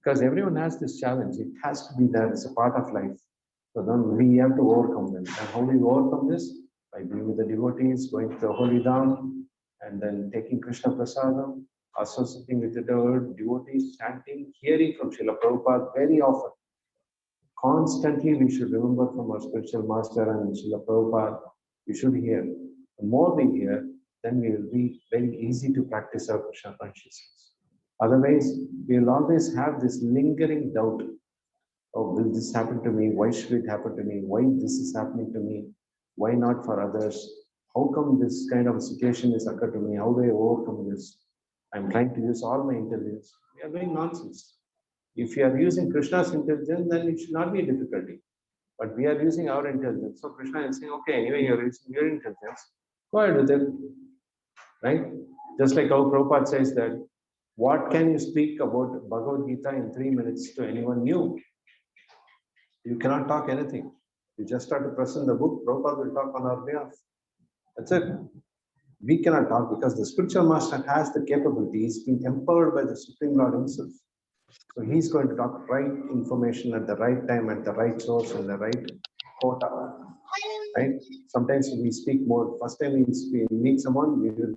Because everyone has this challenge. It has to be there. It's a part of life. So then we have to overcome them. And how we overcome this? By being with the devotees, going to the holy dham, and then taking Krishna prasadam, associating with the devotees, chanting, hearing from Srila Prabhupada very often. Constantly we should remember from our spiritual master and Srila Prabhupada, we should hear. The more we hear, then we will be very easy to practice our Krishna consciousness. Otherwise, we will always have this lingering doubt. Oh, will this happen to me? Why should it happen to me? Why this is happening to me? Why not for others? How come this kind of a situation has occurred to me? How do I overcome this? I'm trying to use all my intelligence. We are doing nonsense. If you are using Krishna's intelligence, then it should not be a difficulty. But we are using our intelligence. So Krishna is saying, okay, anyway, you're using your intelligence. Go ahead with it. Right? Just like how Prabhupada says that, what can you speak about Bhagavad Gita in 3 minutes to anyone new? You cannot talk anything. You just start to present the book, Prabhupada will talk on our behalf. That's it. We cannot talk because the spiritual master has the capability. He's been empowered by the Supreme Lord himself. So he's going to talk right information at the right time, at the right source, and the right quota. Right? Sometimes we speak more. First time we meet someone, we will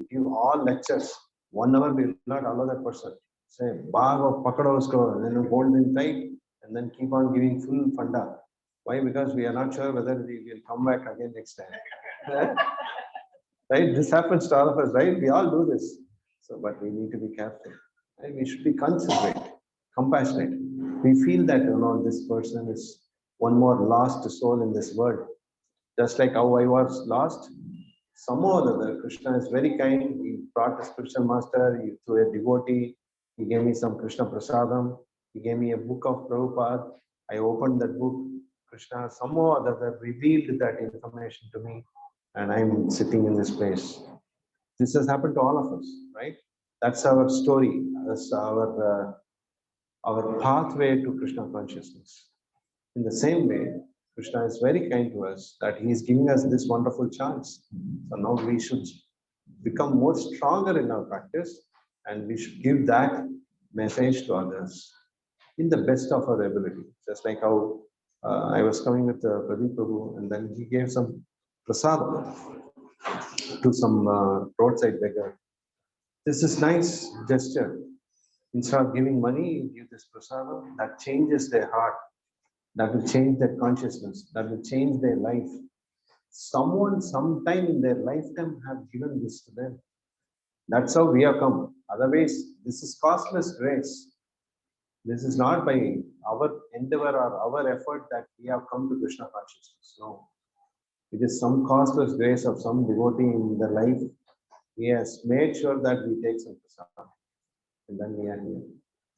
give all lectures. 1 hour we will not allow that person. Say, bag of pakado usko, then hold them tight, and then keep on giving full funda. Why? Because we are not sure whether we will come back again next time. Right? This happens to all of us, right? We all do this. So, but we need to be careful. Right? We should be considerate, compassionate. We feel that, this person is one more lost soul in this world. Just like how I was lost, Somehow or other, Krishna is very kind. He brought a spiritual master through a devotee. He gave me some Krishna prasadam. He gave me a book of Prabhupada. I opened that book. Krishna somehow or other revealed that information to me, and I'm sitting in this place. This has happened to all of us, right? That's our story. That's our pathway to Krishna consciousness. In the same way, Krishna is very kind to us that he is giving us this wonderful chance. So now we should become more stronger in our practice, and we should give that message to others in the best of our ability. Just like how I was coming with Pradeep Prabhu, and then he gave some prasad to some roadside beggar. This is nice gesture. Instead of giving money, you give this prasadam. That changes their heart. That will change their consciousness. That will change their life. Someone, sometime in their lifetime, have given this to them. That's how we have come. Otherwise, this is costless grace. This is not by our endeavor or our effort that we have come to Krishna consciousness. No. It is some costless grace of some devotee in their life. He has made sure that we take some prasadam. And then we are here.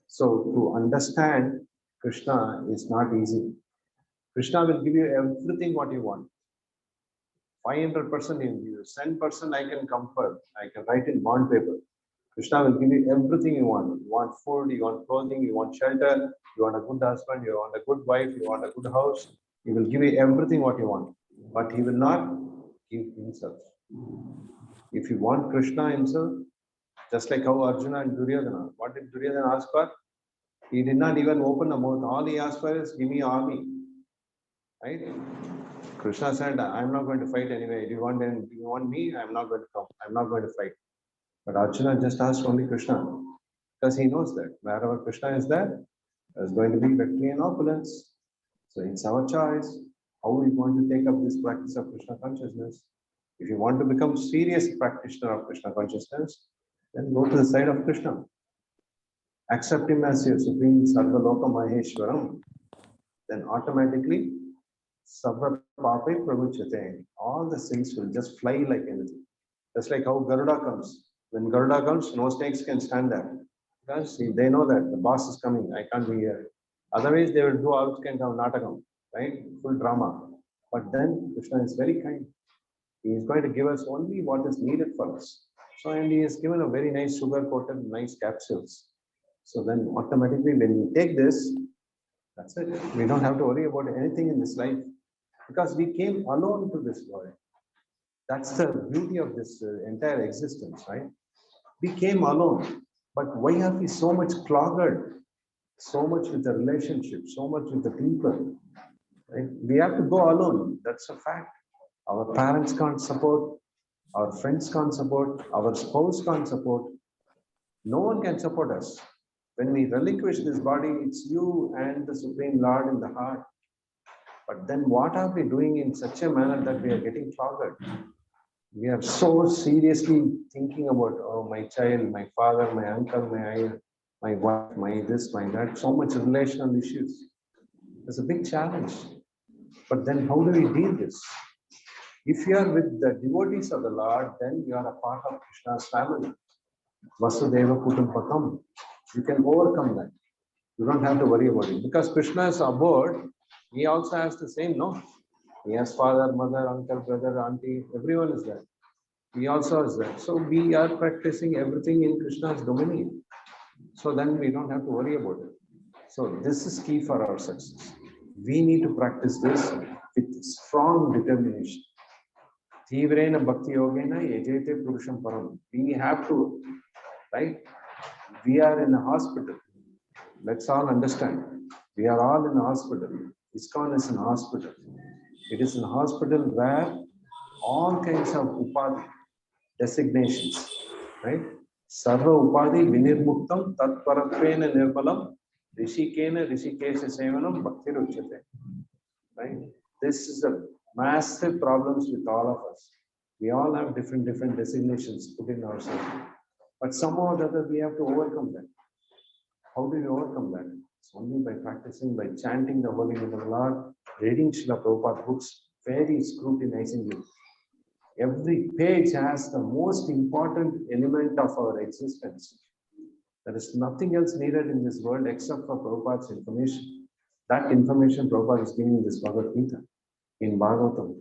So to understand Krishna is not easy. Krishna will give you everything what you want. 500% he will give you. 10% I can comfort. I can write in bond paper. Krishna will give you everything you want. You want food, you want clothing, you want shelter, you want a good husband, you want a good wife, you want a good house. He will give you everything what you want. But he will not give himself. If you want Krishna himself, just like how Arjuna and Duryodhana, what did Duryodhana ask for? He did not even open the mouth. All he asked for is, give me army. Right? Krishna said, I'm not going to fight anyway. Do you want me? I'm not going to come. I'm not going to fight. But Arjuna just asked only Krishna. Because he knows that wherever Krishna is there, there's going to be victory and opulence. So it's our choice. How we want to take up this practice of Krishna consciousness. If you want to become serious practitioner of Krishna consciousness, then go to the side of Krishna. Accept him as your supreme Sarva Loka Maheshwaram. Then automatically, Sarva Pape Pravuchate. All the sins will just fly like anything. Just like how Garuda comes. When Garuda comes, no snakes can stand there. Because they know that the boss is coming, I can't be here. Otherwise, they will do all kinds of natakam, right? Full drama. But then Krishna is very kind. He is going to give us only what is needed for us. So, and he has given a very nice sugar-coated, nice capsules. So then automatically when we take this, that's it. We don't have to worry about anything in this life. Because we came alone to this world. That's the beauty of this entire existence, right? We came alone. But why are we so much clogged? So much with the relationship, so much with the people. Right? We have to go alone. That's a fact. Our parents can't support. Our friends can't support. Our spouse can't support. No one can support us. When we relinquish this body, it's you and the Supreme Lord in the heart. But then what are we doing in such a manner that we are getting clogged? We are so seriously thinking about, oh, my child, my father, my uncle, my wife, my this, my that, so much relational issues. It's a big challenge. But then how do we deal this? If you are with the devotees of the Lord, then you are a part of Krishna's family. Vasudeva Kutumpakam. You can overcome that. You don't have to worry about it. Because Krishna is aboard, he also has the same, no? He has father, mother, uncle, brother, auntie, everyone is there. He also is there. So we are practicing everything in Krishna's dominion. So then we don't have to worry about it. So this is key for our success. We need to practice this with strong determination. Tivrena bhakti yogena yajete purusham param. We have to, right? We are in a hospital. Let's all understand. We are all in a hospital. ISKCON is an hospital. It is a hospital where all kinds of upadhi, designations, right? Sarva upadhi vinirmuktam tatparatvena nirmalam rishikena rishikesha sevanam bhakti ruchyate. Right? This is a massive problems with all of us. We all have different designations put in ourselves. But somehow or other we have to overcome that. How do we overcome that? It's only by practicing, by chanting the holy name of the Lord, reading Srila Prabhupada books very scrutinizingly. Every page has the most important element of our existence. There is nothing else needed in this world except for Prabhupada's information. That information Prabhupada is giving in this Bhagavad Gita, in Bhagavatam.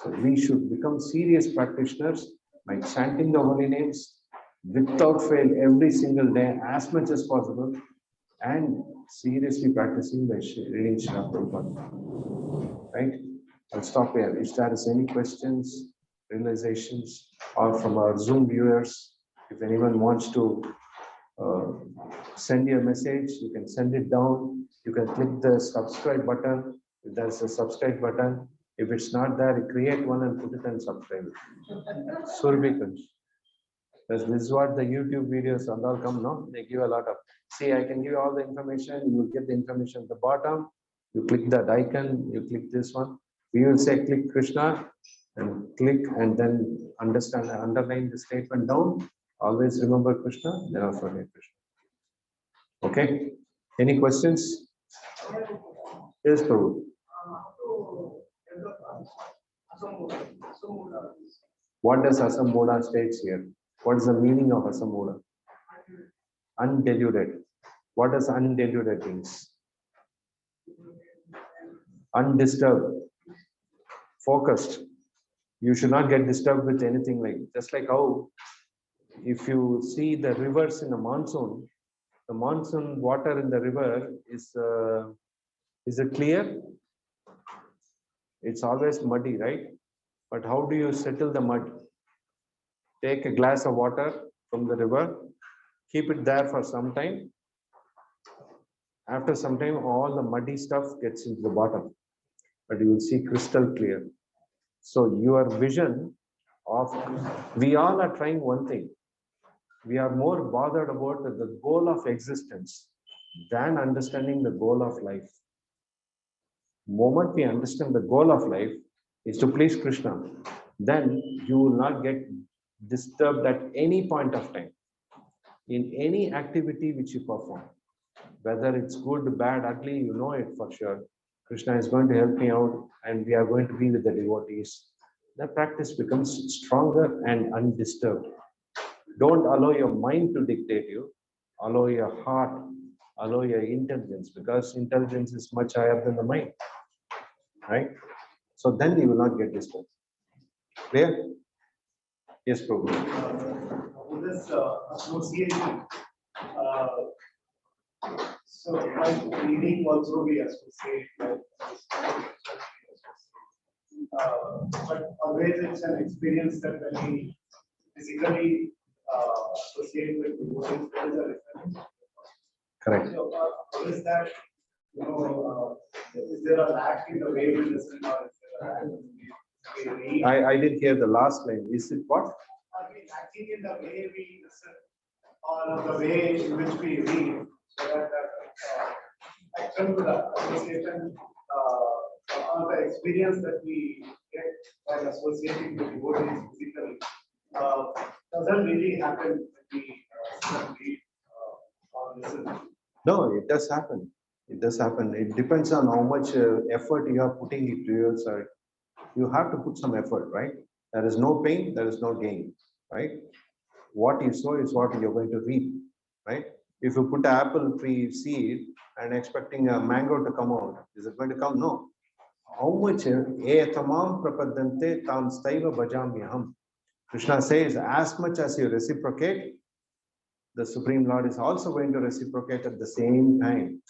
So we should become serious practitioners by chanting the holy names without fail every single day as much as possible, and seriously practicing by reading Srila Prabhupada. Right? I'll stop here. If there is any questions, realizations, or from our Zoom viewers, if anyone wants to send you a message, you can send it down. You can click the subscribe button. If there's a subscribe button, if it's not there, you create one and put it and subscribe it. Surbikunj. This is what the YouTube videos and all come now. They give a lot of. See, I can give you all the information. You will get the information at the bottom. You click that icon. You click this one. We will say click Krishna and click and then understand, underline the statement down. Always remember Krishna, never forget Krishna. Okay? Any questions? Yes, Prabhu. What does Asamboda states here? What is the meaning of Asamboda? Undiluted. What does undiluted means? Undisturbed. Focused. You should not get disturbed with anything like, just like how if you see the rivers in the monsoon water in the river is it clear? It's always muddy, right? But how do you settle the mud? Take a glass of water from the river, keep it there for some time. After some time, all the muddy stuff gets into the bottom, but you will see crystal clear. So your vision of, we all are trying one thing. We are more bothered about the goal of existence than understanding the goal of life. The moment we understand the goal of life is to please Krishna, then you will not get disturbed at any point of time in any activity which you perform. Whether it's good, bad, ugly, you know it for sure. Krishna is going to help me out and we are going to be with the devotees. The practice becomes stronger and undisturbed. Don't allow your mind to dictate you. Allow your heart, allow your intelligence, because intelligence is much higher than the mind. Right? So then you will not get disturbed. Clear? Yes, Prabhu. This association, so like reading also we associate with but always it's an experience that when we physically associate with devotees, there is a reference. Correct. So how is that, is there a lack in the way we listen or is there a lack in the way we read? I didn't hear the last line. Is it what? Are we lacking in the way we listen or the way in which we read, so that action to the association or the experience that we get by associating with devotees physically doesn't really happen when we read or listen? No, it does happen. It does happen. It depends on how much effort you are putting into your side. You have to put some effort, right? There is no pain, there is no gain, right? What you sow is what you're going to reap, right? If you put an apple tree seed and expecting a mango to come out, is it going to come? No. How much? Tamam prapadante tam staiva bhajamyaham. Krishna says, as much as you reciprocate, the Supreme Lord is also going to reciprocate at the same time.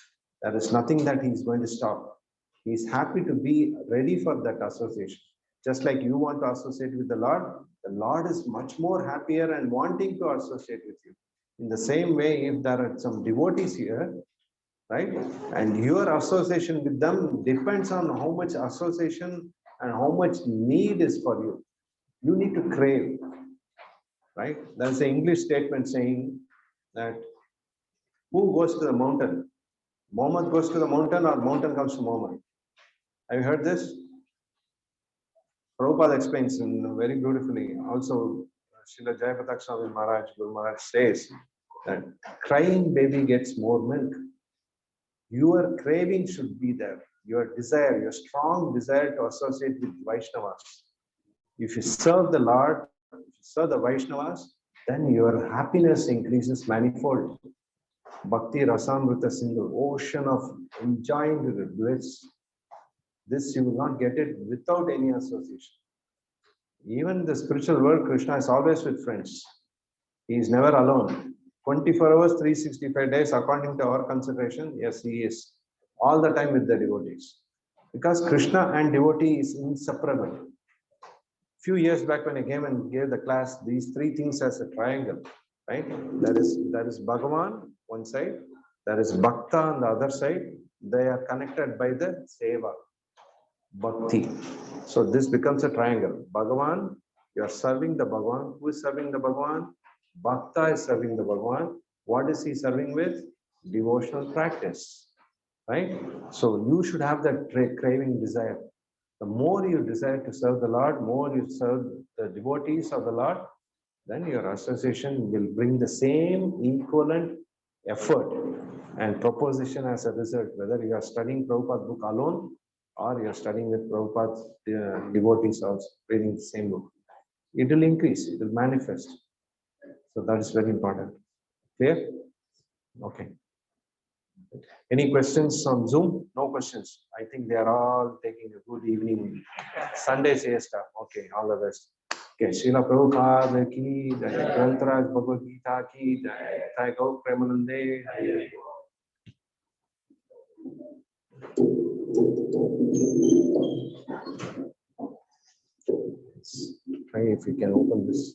There is nothing that he is going to stop. He is happy to be ready for that association. Just like you want to associate with the Lord is much more happier and wanting to associate with you. In the same way, if there are some devotees here, right, and your association with them depends on how much association and how much need is for you. You need to crave, right? There's an English statement saying that who goes to the mountain? Muhammad goes to the mountain or mountain comes to Muhammad? Have you heard this? Prabhupada explains very beautifully. Also, Srila Jayapatak Swami Maharaj, Guru Maharaj says that crying baby gets more milk. Your craving should be there. Your desire, your strong desire to associate with Vaishnavas. If you serve the Lord, if you serve the Vaishnavas, then your happiness increases manifold. Bhakti Rasamrita Sindhu, ocean of enjoying the bliss. This you will not get it without any association. Even the spiritual world, Krishna is always with friends. He is never alone. 24 hours, 365 days, according to our consideration, yes, he is all the time with the devotees. Because Krishna and devotee is inseparable. Few years back when I came and gave the class, these three things as a triangle, right? There is Bhagavan one side, there is Bhakta on the other side. They are connected by the Seva, Bhakti. So this becomes a triangle. Bhagavan, you are serving the Bhagavan. Who is serving the Bhagavan? Bhakta is serving the Bhagavan. What is he serving with? Devotional practice, right? So you should have that craving desire. The more you desire to serve the Lord, more you serve the devotees of the Lord, then your association will bring the same equivalent effort and proposition as a result, whether you are studying Prabhupada's book alone or you are studying with Prabhupada's devotees also reading the same book. It will increase, it will manifest. So that is very important. Clear? Okay. Any questions on Zoom? No questions. I think they are all taking a good evening. Sunday siesta. Okay, all the best. Okay, Srila Prabhupada ki jai, Grantaraj Bhagavad Gita ki jai, Jai Gaur Premanande. Try if we can open this.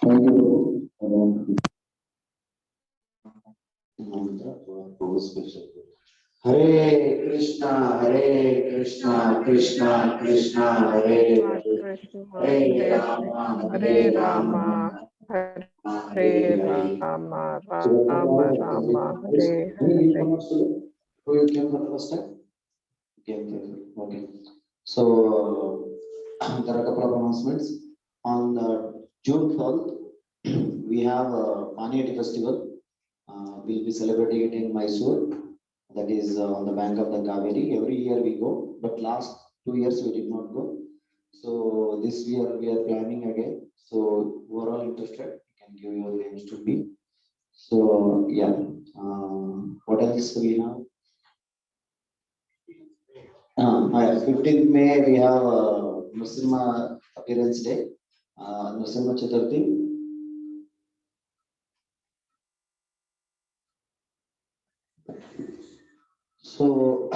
Thank you. Hare Krishna, Krishna Krishna, Hare Hare Rama, Hare Rama, Hare Rama, Rama Rama, Hare Hare. Who you came for the first time? Okay. So there are a couple of announcements. On June 12th, we have a Paniyati festival. We'll be celebrating it in Mysore. That is on the bank of the Kaveri. Every year we go, but last 2 years we did not go. So this year we are planning again. So who are all interested, you can give your names to me. So yeah, what else we have? 15th May we have Nrsimha appearance day, Nrsimha Chaturthi. So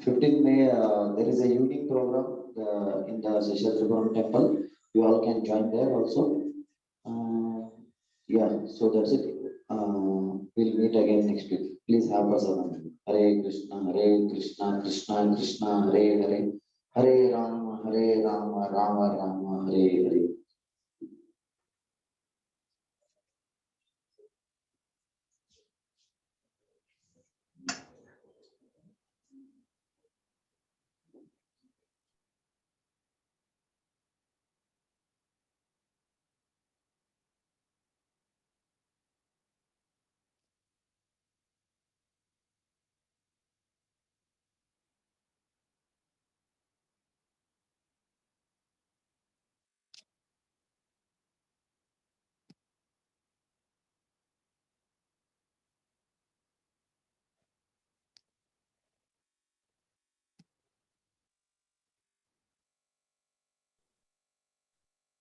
15th May there is a evening program in the Seshatripuram temple. You all can join there also. Yeah, so that's it. We'll meet again next week. Please have us on. Hare Krishna, Krishna Krishna, Hare Hare, Hare Rama, Rama Rama, Hare Hare.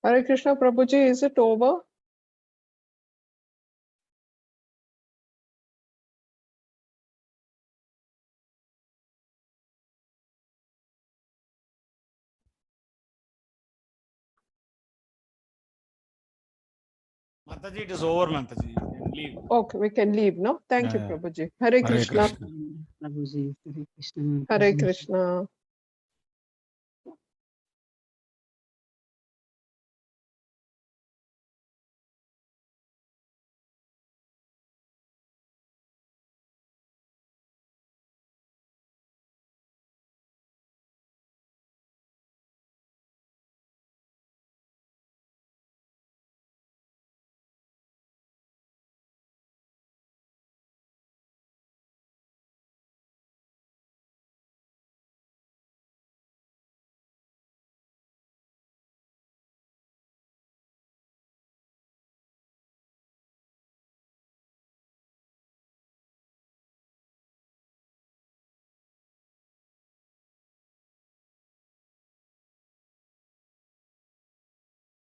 Hare Krishna, Prabhuji, is it over? Mataji, it is over, Mataji. You can leave. Okay, we can leave, no? Thank you, Yeah. Prabhuji. Hare Krishna. Krishna. Prabhuji, Hare Krishna. Hare Krishna.